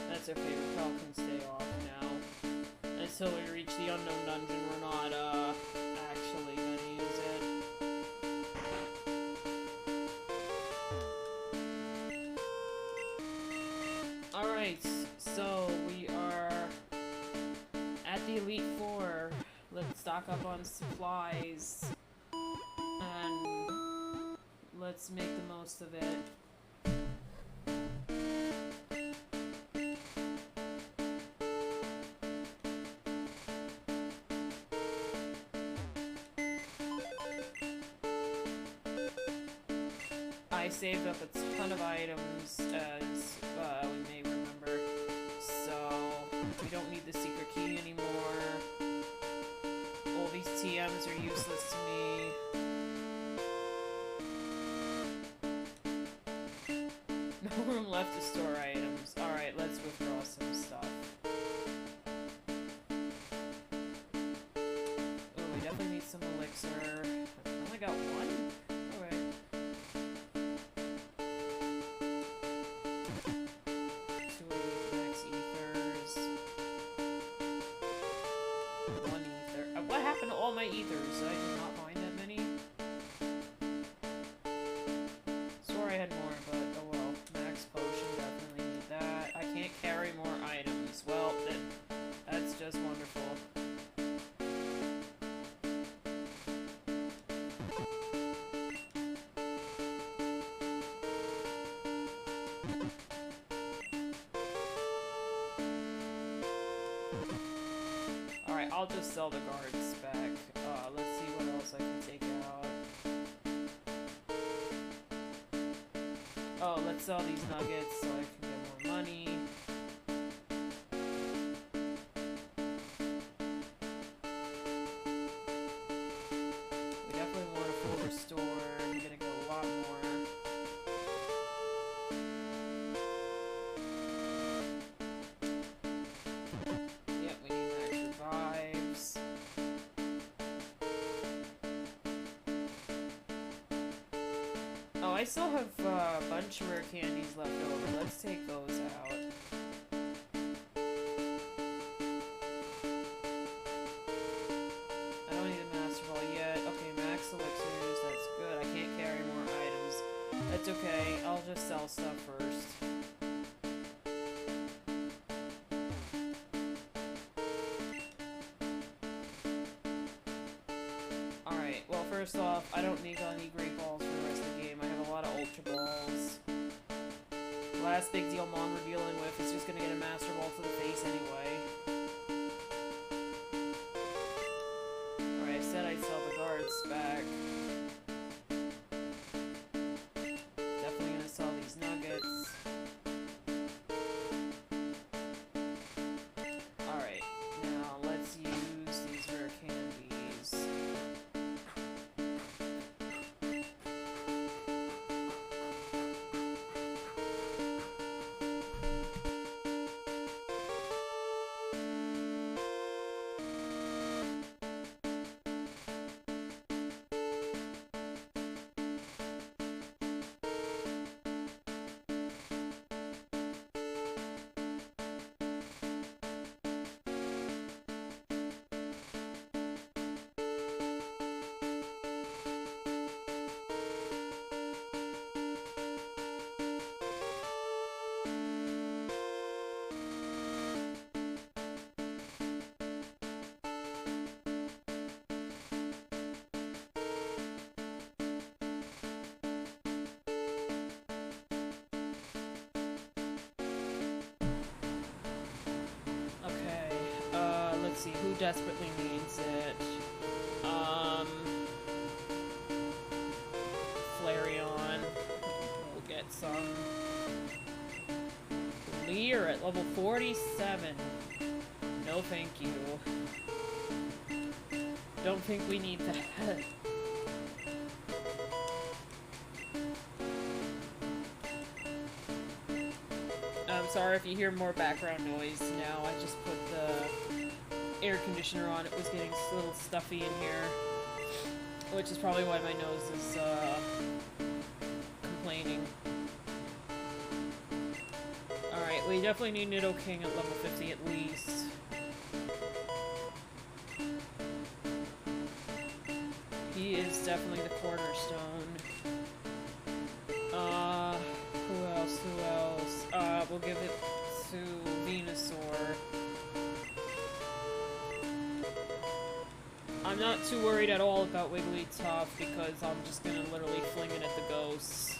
That's okay, Raquel can stay off now. Until we reach the unknown dungeon, we're not, actually gonna use it. Alright, so we are at the Elite Four. Let's stock up on supplies. And let's make the most of it. I saved up a ton of items, as we may remember, so we don't need the secret key anymore. All these TMs are useless to me. No room left to store items. Alright, let's withdraw some stuff. Oh, we definitely need some elixir. I only got one? All my ethers. I did not find that many. Swore I had more, but oh well. Max potion, definitely need that. I can't carry more items. Well, then that's just wonderful. Alright, I'll just sell the guards back. Let's see what else I can take out. Oh, let's sell these nuggets so I can get more money. We definitely want a full restore. I'm gonna go a lot more. Yep, we need max revives. Oh, I still have a bunch of rare candies left over. Let's take those out. I don't need a Master Ball yet. Okay, max elixirs, that's good. I can't carry more items. That's okay, I'll just sell stuff first. Alright, well first off, I don't need any Great Balls for the rest of the game. I have a lot of Ultra Balls. The last big deal Mon we're dealing with is just gonna get a Master Ball to the face anyway. Alright, I said I'd sell the guards back. Definitely gonna sell these nuggets. Alright, now let's use these rare candies. see, who desperately needs it? Flareon. We'll get some. Leer at level 47. No thank you. Don't think we need that. I'm sorry if you hear more background noise now. I just put the air conditioner on. It was getting a little stuffy in here. Which is probably why my nose is, complaining. Alright, we definitely need Nidoking at level 50 at least. He is definitely the cornerstone. Who else? Who else? We'll give it to Venusaur. I'm not too worried at all about Wigglytuff because I'm just gonna literally fling it at the ghosts.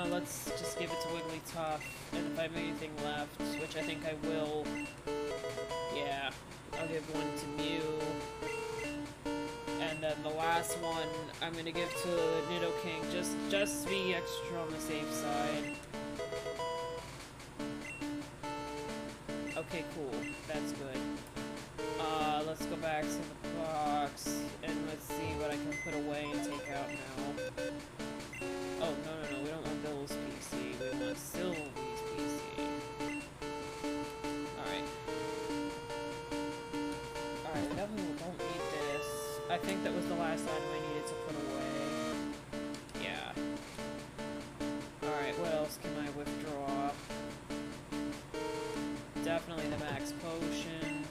Let's just give it to Wigglytuff, and if I have anything left, which I think I will, yeah, I'll give one to Mew. And then the last one, I'm gonna give to Nidoking, just to be extra on the safe side. Okay, cool. That's good. Let's go back to the box, and let's see what I can put away and take out now. Oh, no, we don't want Bill's PC. We want Sylvie's PC. Alright. Alright, we definitely don't need this. I think that was the last item I needed to put away. Yeah. Alright, what else can I withdraw? Definitely the max potion.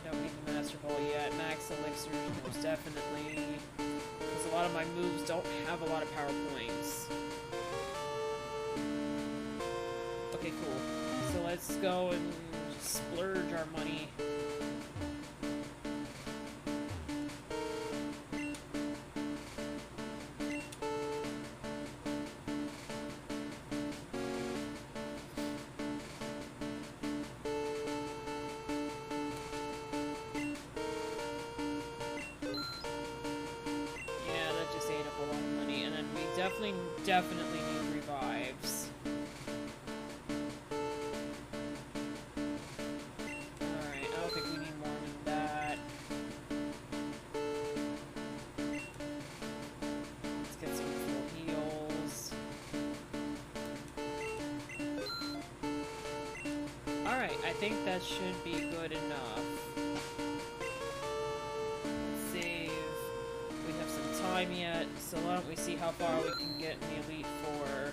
I don't need the master ball yet. Max elixirs, most definitely. Because a lot of my moves don't have a lot of power points. Okay, cool. So let's go and splurge our money. Definitely need revives. Alright, I don't think we need more than that. Let's get some full heals. Alright, I think that should be good enough. Let's save. We have some time yet, so why don't we see how far we can get in the Elite Four.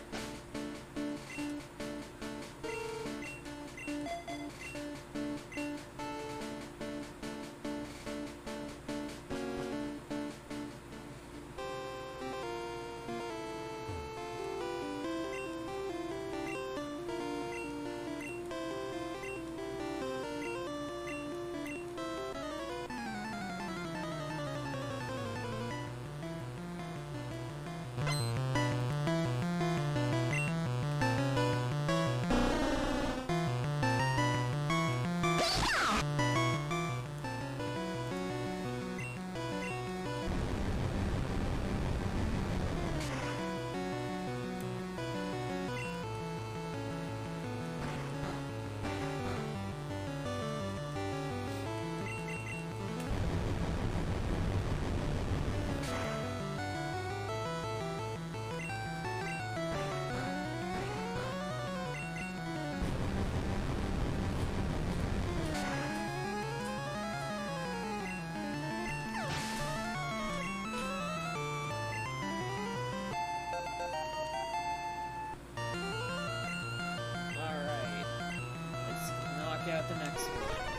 Out the next one.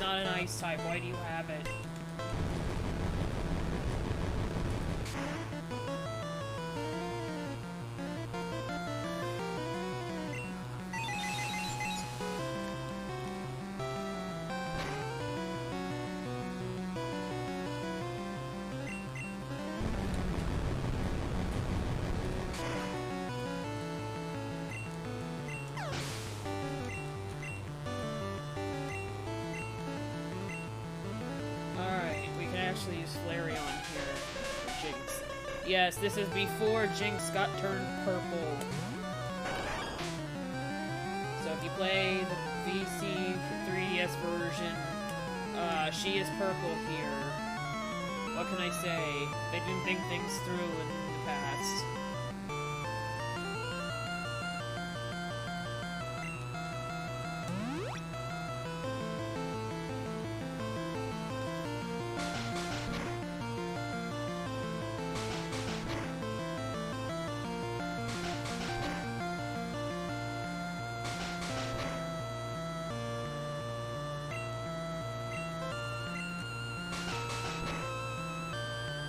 not an ice type. Why do you have it? Actually use Flareon here for Jinx. Yes, this is before Jinx got turned purple. So if you play the VC 3DS version, she is purple here. What can I say? They didn't think things through in the past.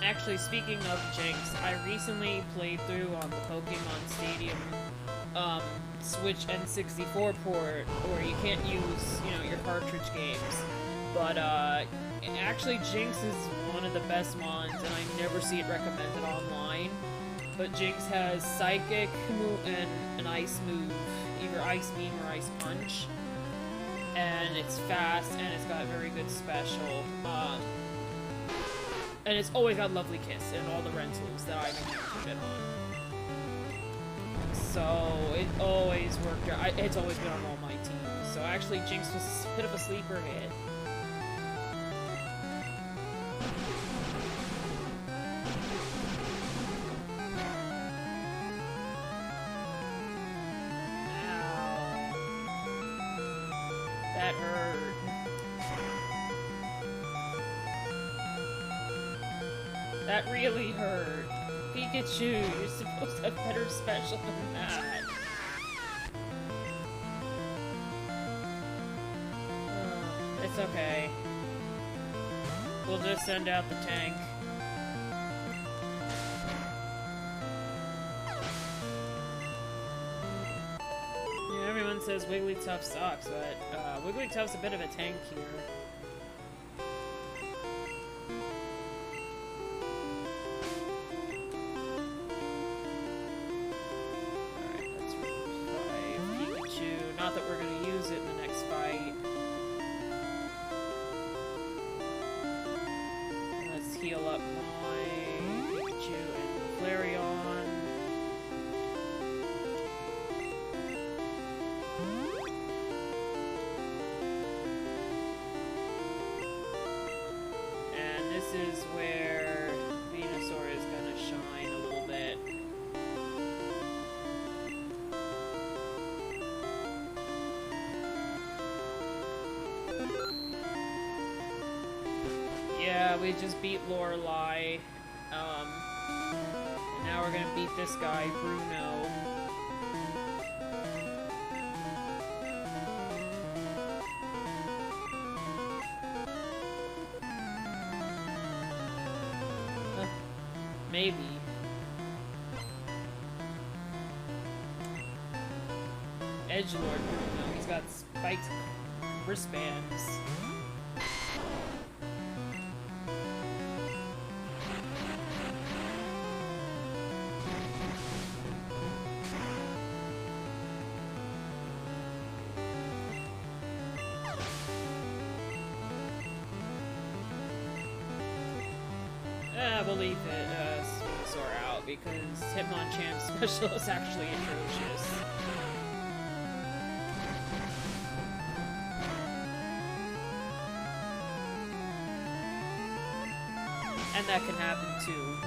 Actually, speaking of Jinx, I recently played through on the Pokemon Stadium Switch N64 port, where you can't use, you know, your cartridge games. But, actually Jinx is one of the best mons, and I never see it recommended online. But Jinx has Psychic and an Ice move, either Ice Beam or Ice Punch. And it's fast, and it's got a very good special. And it's always got Lovely Kiss in all the rentals that I've encountered it on. So, it always worked out. It's always been on all my teams. So actually, Jinx was a bit of a sleeper hit. Ow. That hurt. That really hurt. Pikachu, you're supposed to have better special than that. It's okay. We'll just send out the tank. Yeah, everyone says Wigglytuff sucks, but Wigglytuff's a bit of a tank here. Not that we're going to use it in the next fight. Let's heal up my Pikachu and Flareon. And this is where Venusaur is going to shine a little bit. Yeah, we just beat Lorelei. And now we're gonna beat this guy, Bruno. Maybe. Edgelord Bruno. He's got spiked wristbands. We'll leave it Venusaur out because Hitmonchan's special is actually atrocious. And that can happen too.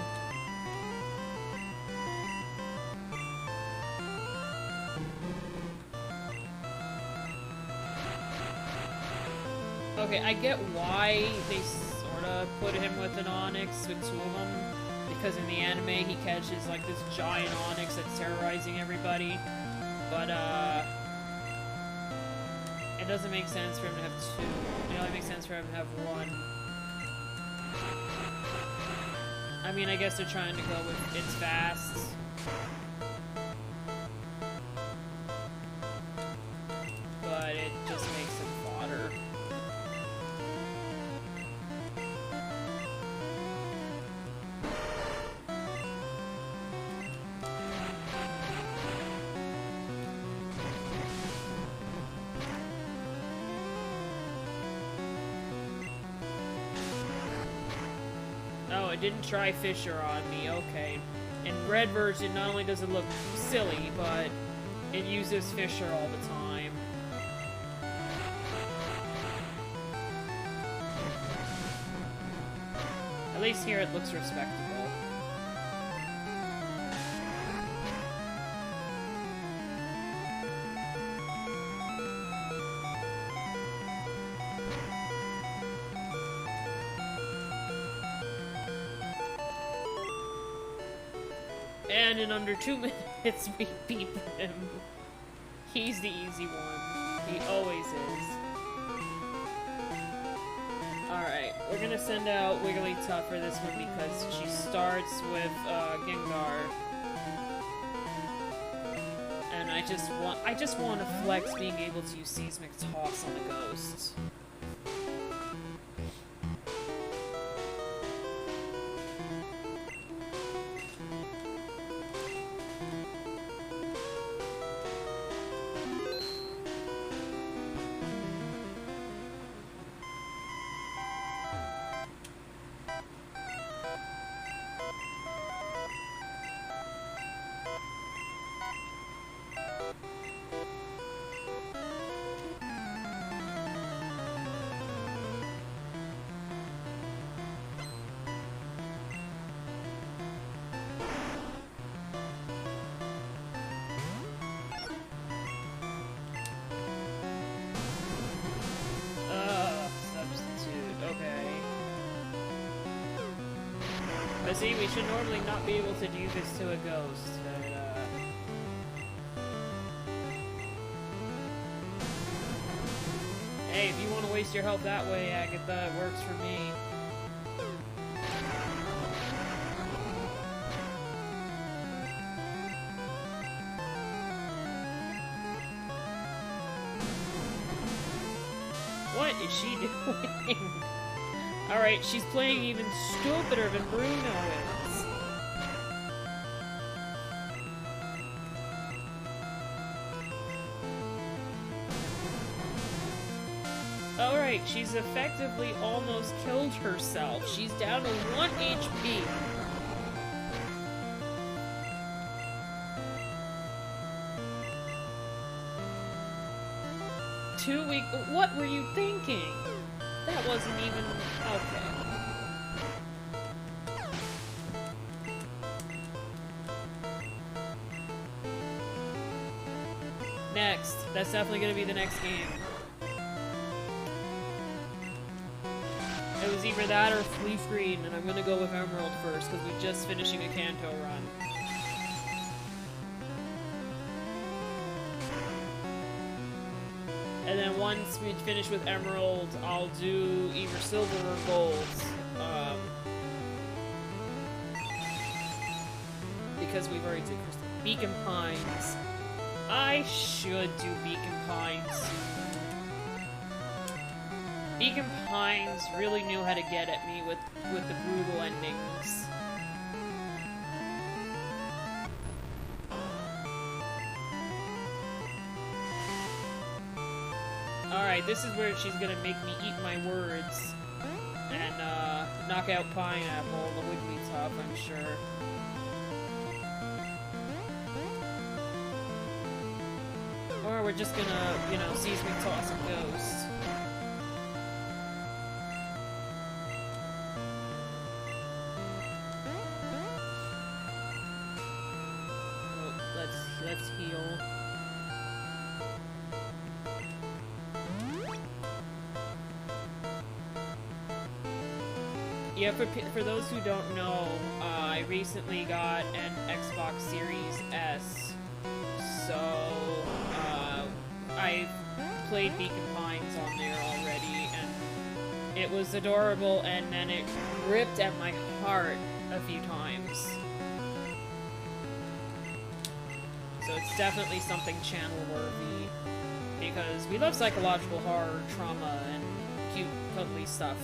Okay, I get why they put him with an Onix, with two of them, because in the anime he catches like this giant Onix that's terrorizing everybody, but It doesn't make sense for him to have two. It only makes sense for him to have one. I mean, I guess they're trying to go with it's fast. But it just makes him fodder. Oh, it didn't try Fisher on me, okay. In red version, not only does it look silly, but it uses Fisher all the time. At least here it looks respectable. And in under 2 minutes, we beat him. He's the easy one. He always is. Alright, we're gonna send out Wigglytuff for this one because she starts with Gengar. And I just want to flex being able to use Seismic Toss on the Ghost. But see, we should normally not be able to do this to a ghost, but, hey, if you want to waste your health that way, Agatha, it works for me. What is she doing? Alright, she's playing even stupider than Bruno is. Alright, she's effectively almost killed herself. She's down to 1 HP. What were you thinking? That wasn't even... okay. Next. That's definitely gonna be the next game. It was either that or Leaf Green, and I'm gonna go with Emerald first, because we're just finishing a Kanto run. And then once we finish with Emerald, I'll do either Silver or Gold. Because we've already did Crystal. Beacon Pines. I should do Beacon Pines. Beacon Pines really knew how to get at me with the brutal endings. Alright, this is where she's gonna make me eat my words. And, knock out Pineapple, the Wigglytuff, I'm sure. Or we're just gonna, you know, Seismic Toss and Ghost. Well, let's heal. Yeah, for those who don't know, I recently got an Xbox Series S, so I've played Beacon Pines on there already, and it was adorable, and then it ripped at my heart a few times. So it's definitely something channel-worthy, because we love psychological horror, trauma, and cute, cuddly stuff.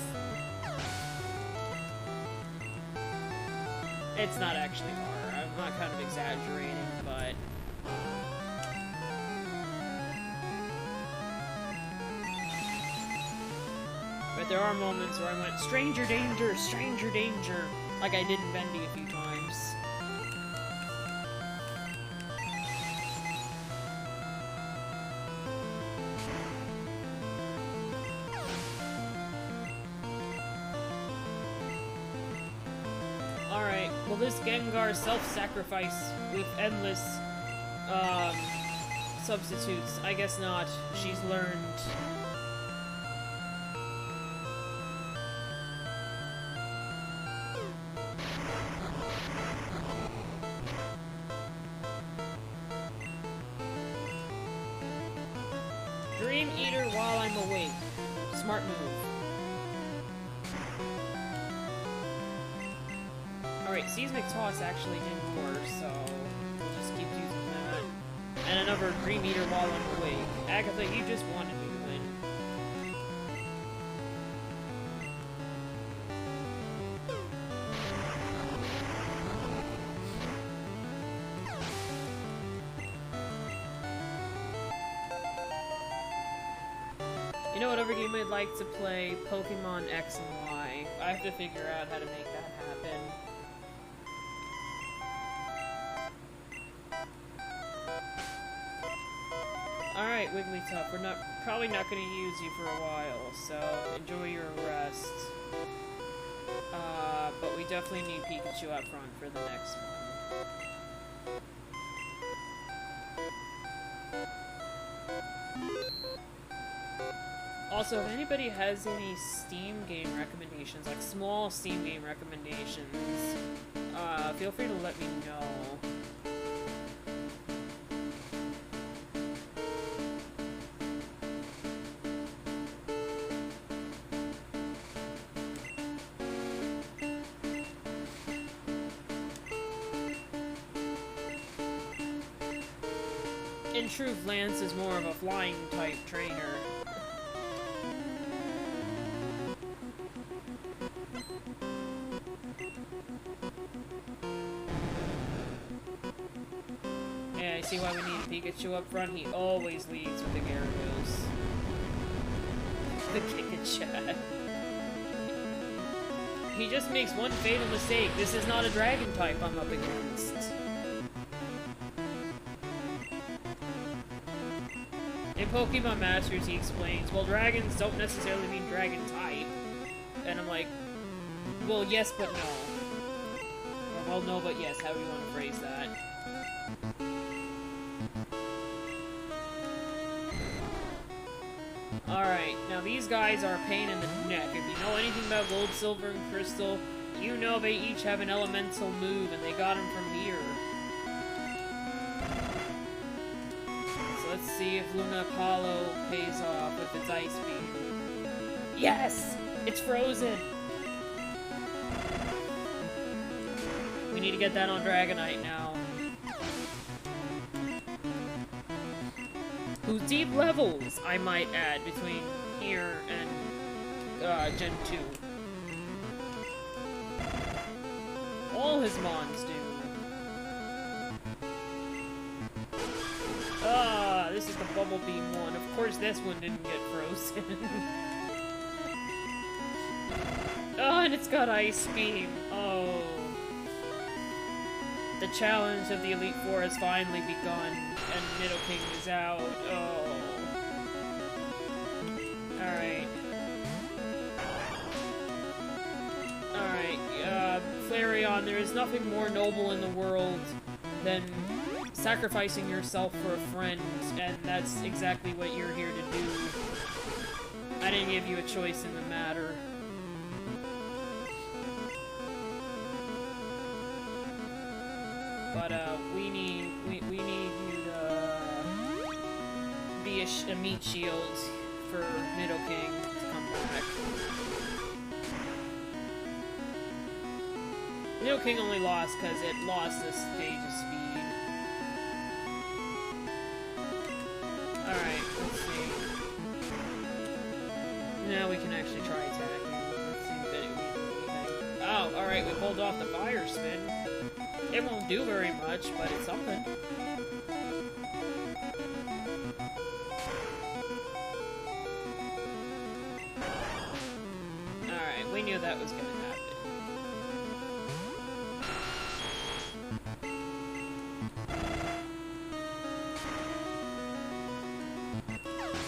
It's not actually horror. I'm not kind of exaggerating, but... But there are moments where I went, stranger danger, like I did in Bendy a few times. Alright, will this Gengar self-sacrifice with endless, substitutes? I guess not. She's learned. Dream Eater while I'm awake. Smart move. Alright, Seismic Toss actually didn't work, so we'll just keep using that. And another Dream Eater while I'm awake. Agatha, you just wanted me to win. You know what other game I'd like to play? Pokemon X and Y. I have to figure out how to make that happen. Alright, Wigglytuff, we're probably not going to use you for a while, so enjoy your rest. But we definitely need Pikachu up front for the next one. Also, if anybody has any Steam game recommendations, like small Steam game recommendations, feel free to let me know. In truth, Lance is more of a flying type trainer. Yeah, I see why we need Pikachu up front. He always leads with the Gyarados. The Kick-a-Chat. He just makes one fatal mistake. This is not a dragon type I'm up against. In Pokemon Masters, he explains, well, dragons don't necessarily mean dragon type. And I'm like, well, yes, but no. Or, well, no, but yes, how do you want to phrase that? Alright, now these guys are a pain in the neck. If you know anything about Gold, Silver, and Crystal, you know they each have an elemental move, and they got them from here. So let's see if Luna Apollo pays off with its Ice Beam. Yes! It's frozen! We need to get that on Dragonite now. Whose deep levels, I might add, between here and Gen 2. All his mons do. Ah, this is the Bubble Beam one. Of course this one didn't get frozen. Oh, and it's got Ice Beam. Oh. The challenge of the Elite Four has finally begun, and Nidoking is out. Oh. Alright. Alright, Flareon, there is nothing more noble in the world than sacrificing yourself for a friend, and that's exactly what you're here to do. I didn't give you a choice in the matter. But, we need you to be a meat shield for Nidoking to come back. Nidoking only lost because it lost a stage of speed. Alright, let's see. Now we can actually try attacking. Let's see if it will do anything. Oh, alright, we pulled off the fire spin. It won't do very much, but it's something. Alright, we knew that was gonna happen.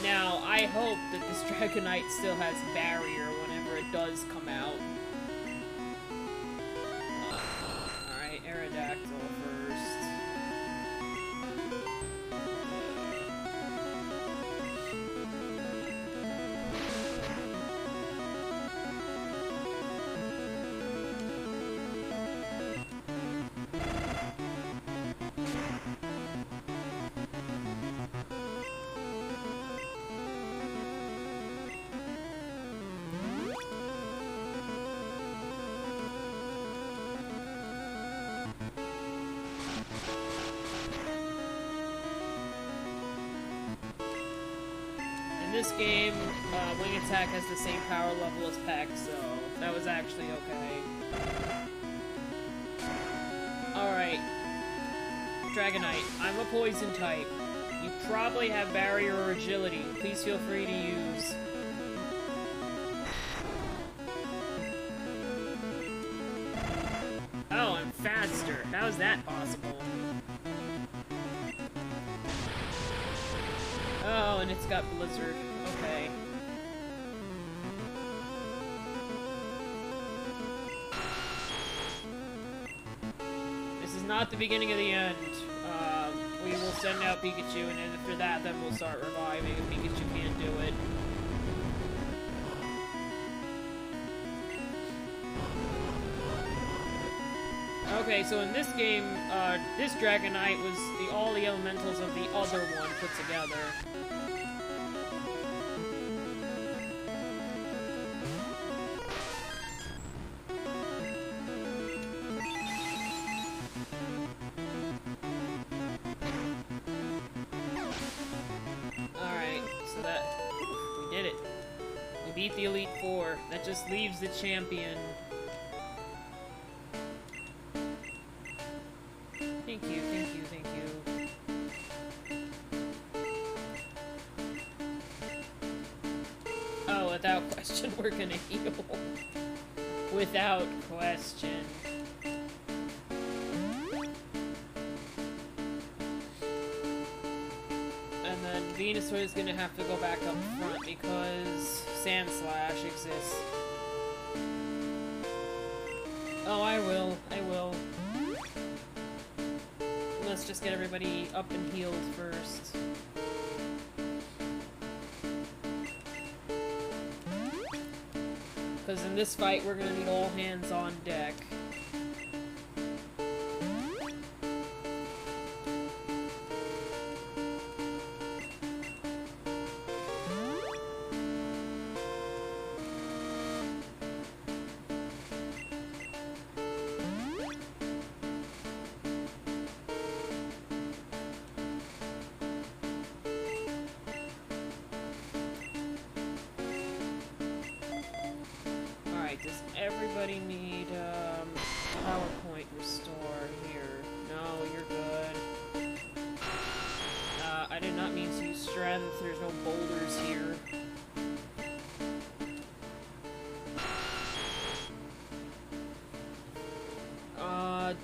Now, I hope that this Dragonite still has barrier whenever it does come out. Alright, Aerodactyl first. In this game, Wing Attack has the same power level as Peck, so that was actually okay. Alright. Dragonite, I'm a poison type. You probably have barrier or agility. Please feel free to use. Oh, I'm faster. How is that possible? Oh, and it's got Blizzard. Okay. This is not the beginning of the end. We will send out Pikachu, and after that, then we'll start reviving if Pikachu can't do it. Okay, so in this game, this Dragonite was all the elementals of the other one put together. Alright, so that... we did it. We beat the Elite Four. That just leaves the champion. Thank you, thank you, thank you. Oh, without question, we're gonna heal. Without question. And then Venusaur is gonna have to go back up front because Sand Slash exists. Oh, I will. Let's just get everybody up and healed first. Because in this fight, we're gonna need all hands on deck. Does everybody need, PowerPoint restore here? No, you're good. I did not mean to use strength. There's no boulders here.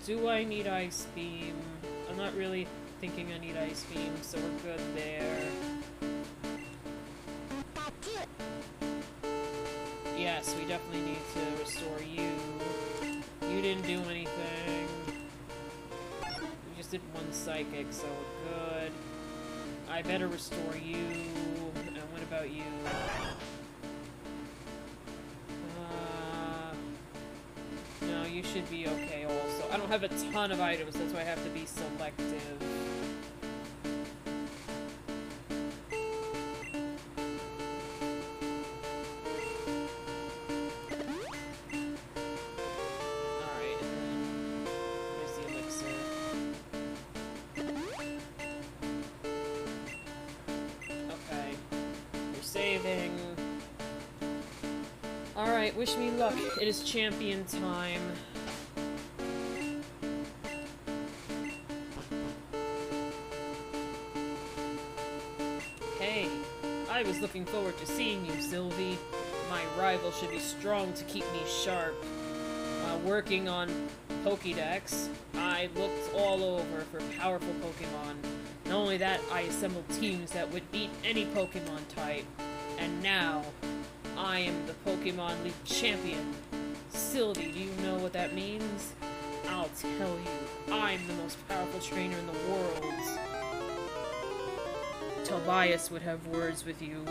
Do I need Ice Beam? I'm not really thinking I need Ice Beam, so we're good there. Yes, we definitely need to restore you. You didn't do anything. We just did one psychic, so we're good. I better restore you. And what about you? No, you should be okay also. I don't have a ton of items, that's why I have to be selective. Alright, wish me luck. It is champion time. Hey, I was looking forward to seeing you, Sylvie. My rival should be strong to keep me sharp. Working on Pokédex, I looked all over for powerful Pokemon. Not only that, I assembled teams that would beat any Pokemon type. And now, I am the Pokemon League champion. Sylvie, do you know what that means? I'll tell you, I'm the most powerful trainer in the world. Tobias would have words with you.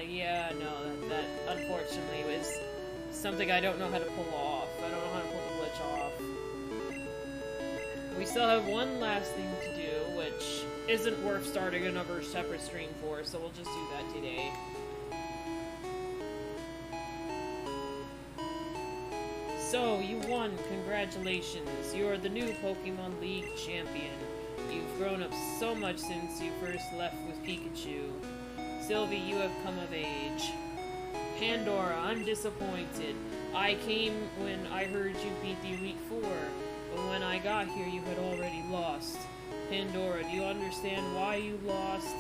Yeah, no, that unfortunately was something I don't know how to pull off. I don't know how to pull the glitch off. We still have one last thing to do, which isn't worth starting another separate stream for, so we'll just do that today. So, you won! Congratulations! You are the new Pokemon League champion. You've grown up so much since you first left with Pikachu. Sylvie, you have come of age. Pandora, I'm disappointed. I came when I heard you beat the Elite Four, but when I got here you had already lost. Pandora, do you understand why you lost?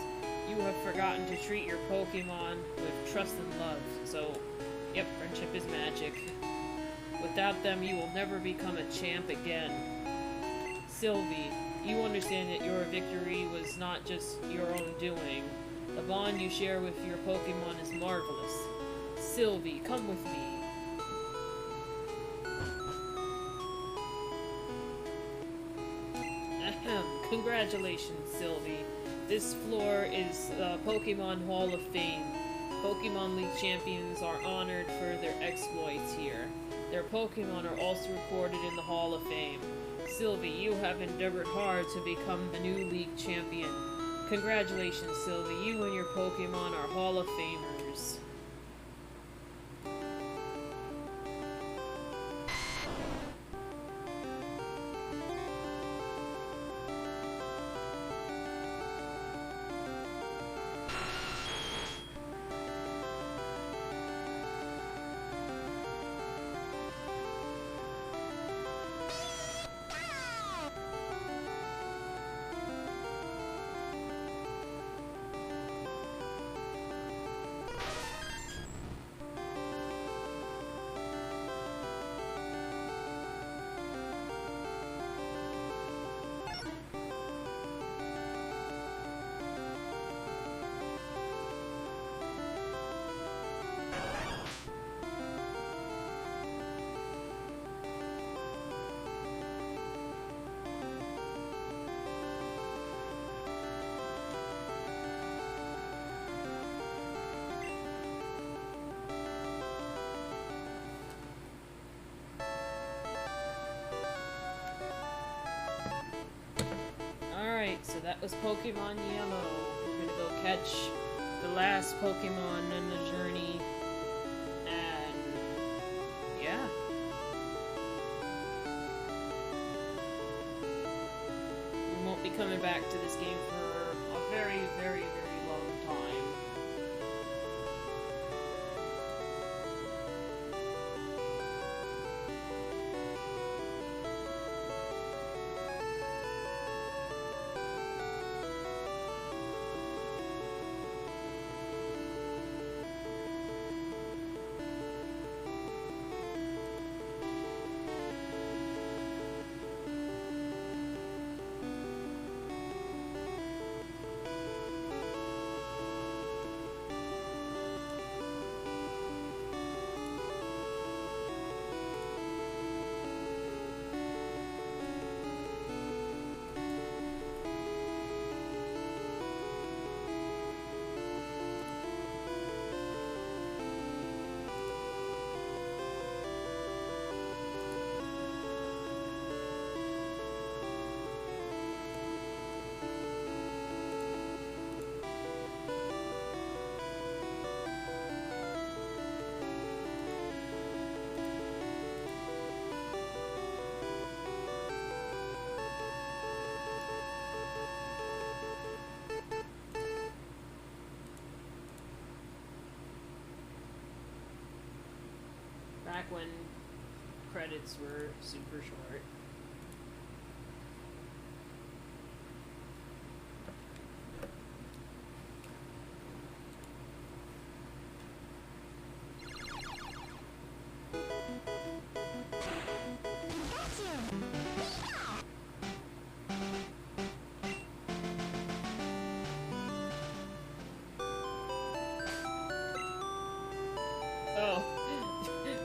You have forgotten to treat your Pokemon with trust and love. So, yep, friendship is magic. Without them, you will never become a champ again. Sylvie, you understand that your victory was not just your own doing. The bond you share with your Pokemon is marvelous. Sylvie, come with me. Ahem. Congratulations, Sylvie. This floor is the Pokemon Hall of Fame. Pokemon League champions are honored for their exploits here. Their Pokemon are also recorded in the Hall of Fame. Sylvie, you have endeavored hard to become the new League champion. Congratulations, Sylvie. You and your Pokemon are Hall of Famers. So that was Pokemon Yellow. We're gonna go catch the last Pokemon in the journey. And yeah. We won't be coming back to this game for a very, very, very long time. when credits were super short.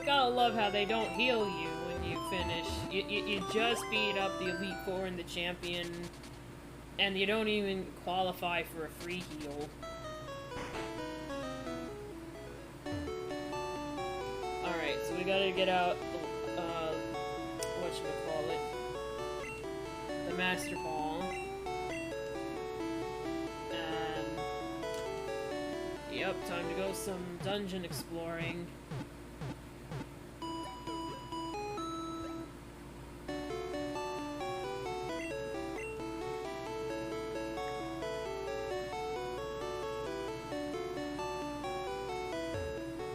Gotta love how they don't heal you when you finish. You just beat up the Elite Four and the Champion, and you don't even qualify for a free heal. Alright, so we gotta get out, whatchamacallit, the Master Ball. And, yep, time to go some dungeon exploring.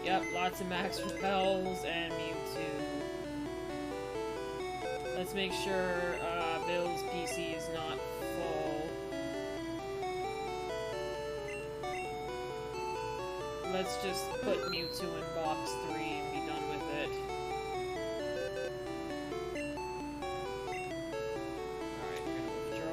Yep, lots of max repels and Mewtwo. Let's make sure Bill's PC is not full. Let's just put Mewtwo in box 3 and be done with it. Alright, we're gonna withdraw.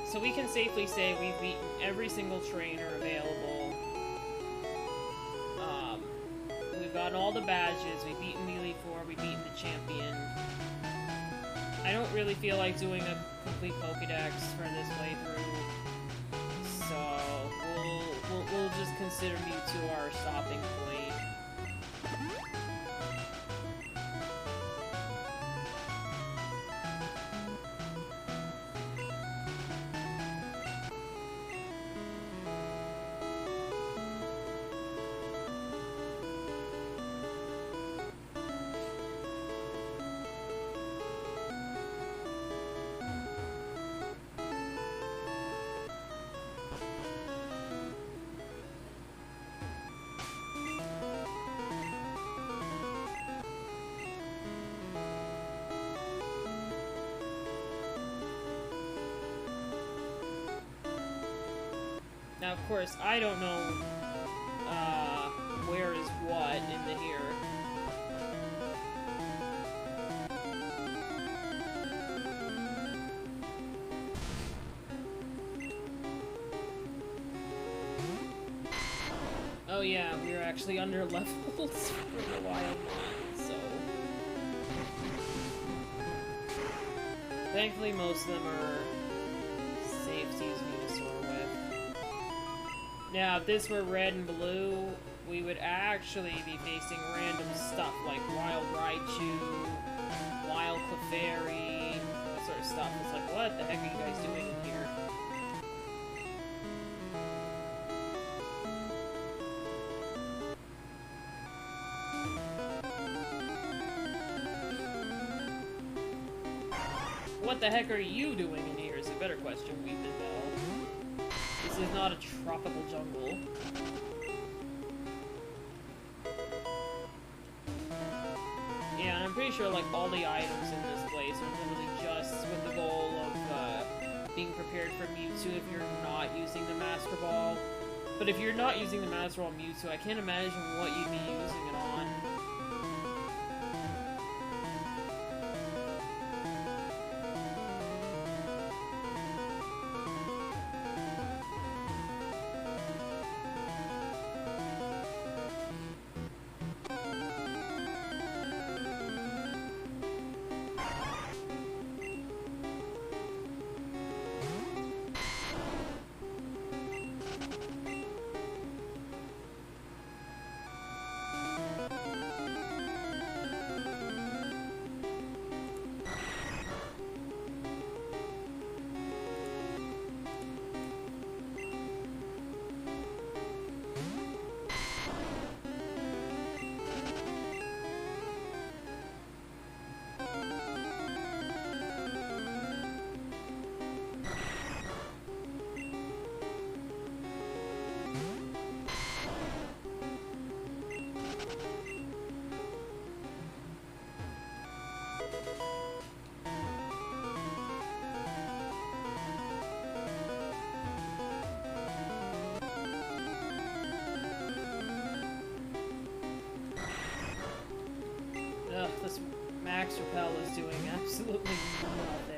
So we can safely say we've beaten every single trainer available. We've gotten all the badges, we've beaten the Elite Four, we've beaten the Champion. I don't really feel like doing a complete Pokédex for this playthrough, so we'll just consider Mewtwo our stopping point. Now, of course, I don't know, where is what in the here. Oh yeah, we were actually under levels for the wild one, so... Thankfully, most of them are safe to use Venusaur with. Now, if this were red and blue, we would actually be facing random stuff like Wild Raichu, Wild Clefairy, that sort of stuff. It's like, what the heck are you guys doing in here? What the heck are you doing in here is a better question, Weepinbell. This is not a tropical jungle. Yeah, and I'm pretty sure, like, all the items in this place are literally just with the goal of, being prepared for Mewtwo if you're not using the Master Ball. But if you're not using the Master Ball Mewtwo, I can't imagine what you'd be using it on. Ugh, this max repel is doing absolutely nothing.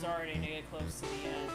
starting to get close to the end.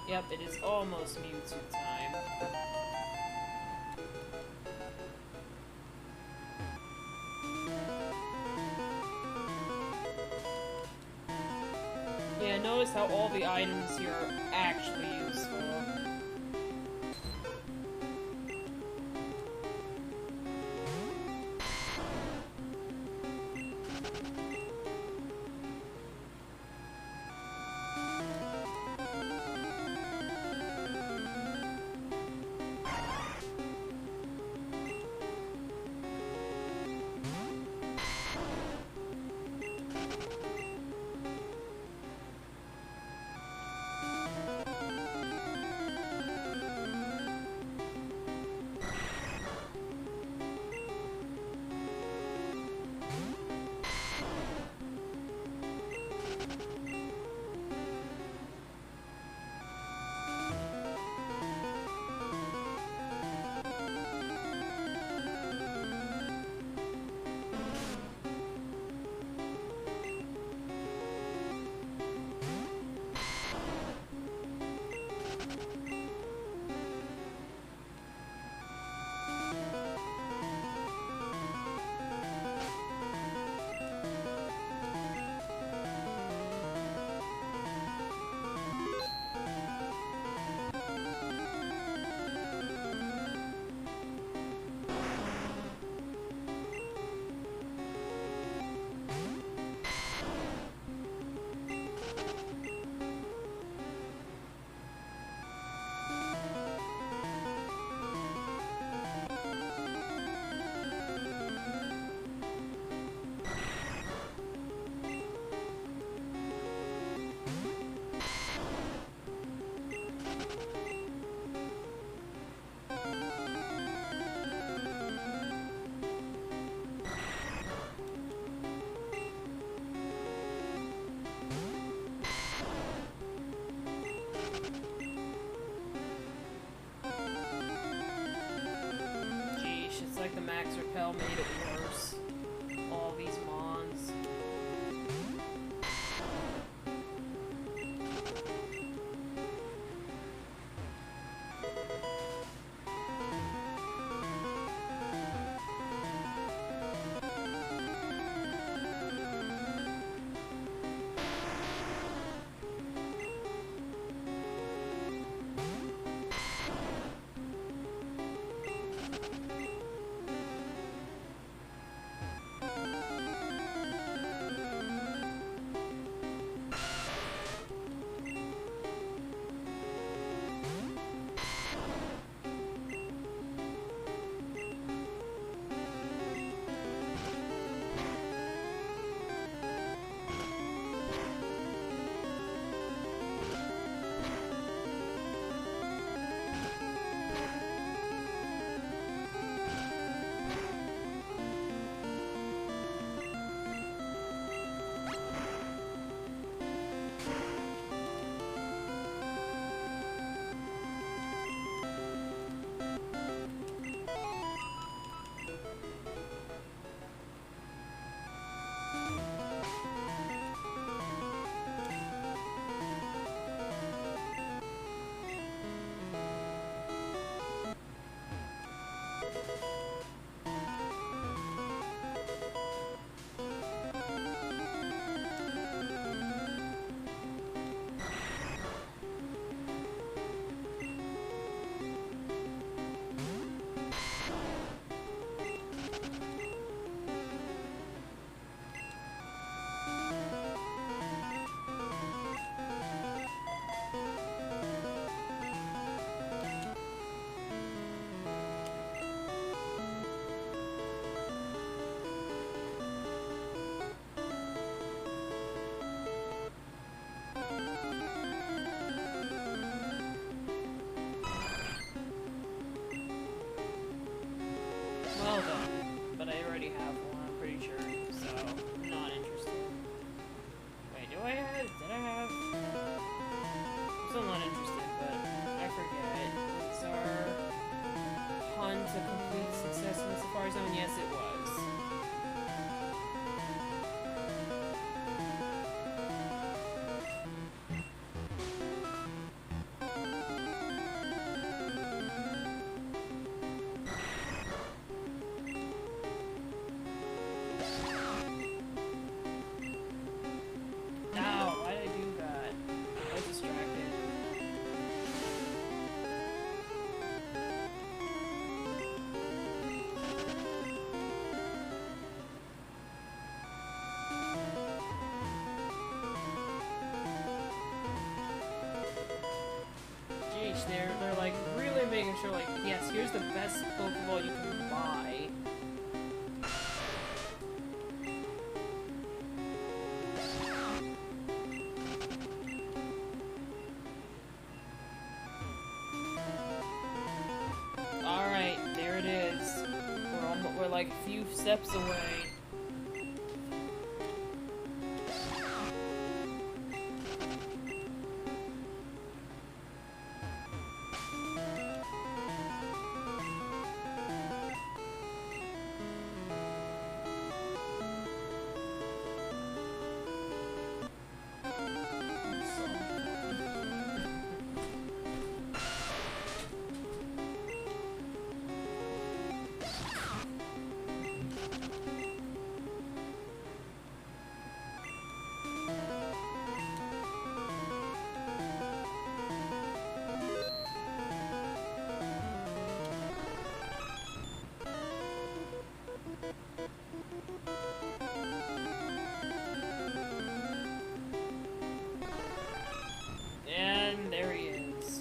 Yep, it is almost Mewtwo time. Yeah, notice how all the items here are actually useful. Like the Max Repel made it worse. All these mons. have one, I'm pretty sure, so I'm not interested. Wait, did I have? I'm still not interested, but I forget. It's our hunt a complete success in the Safari Zone? Yes, it was. They're like really making sure, like, yes, here's the best Pokeball you can buy. Alright, there it is. We're like a few steps away. And there he is.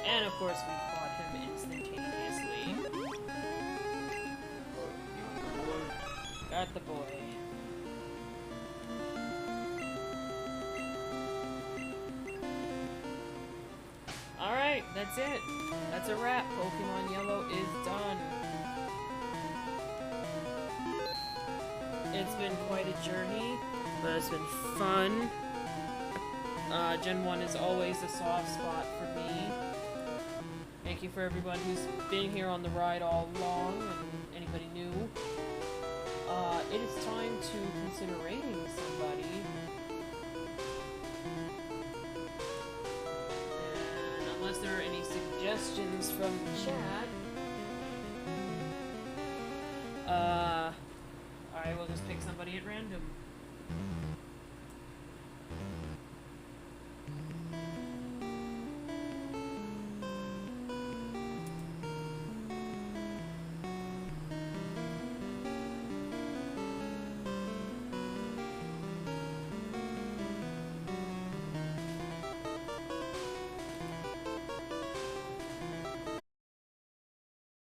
And of course we caught him instantaneously. Got the boy. Alright, that's it. That's a wrap. Pokemon Yellow is done. It's been quite a journey, but it's been fun. Gen 1 is always a soft spot for me. Thank you for everyone who's been here on the ride all along, and anybody new. It is time to consider rating somebody. And unless there are any suggestions from the chat, I will just pick somebody at random.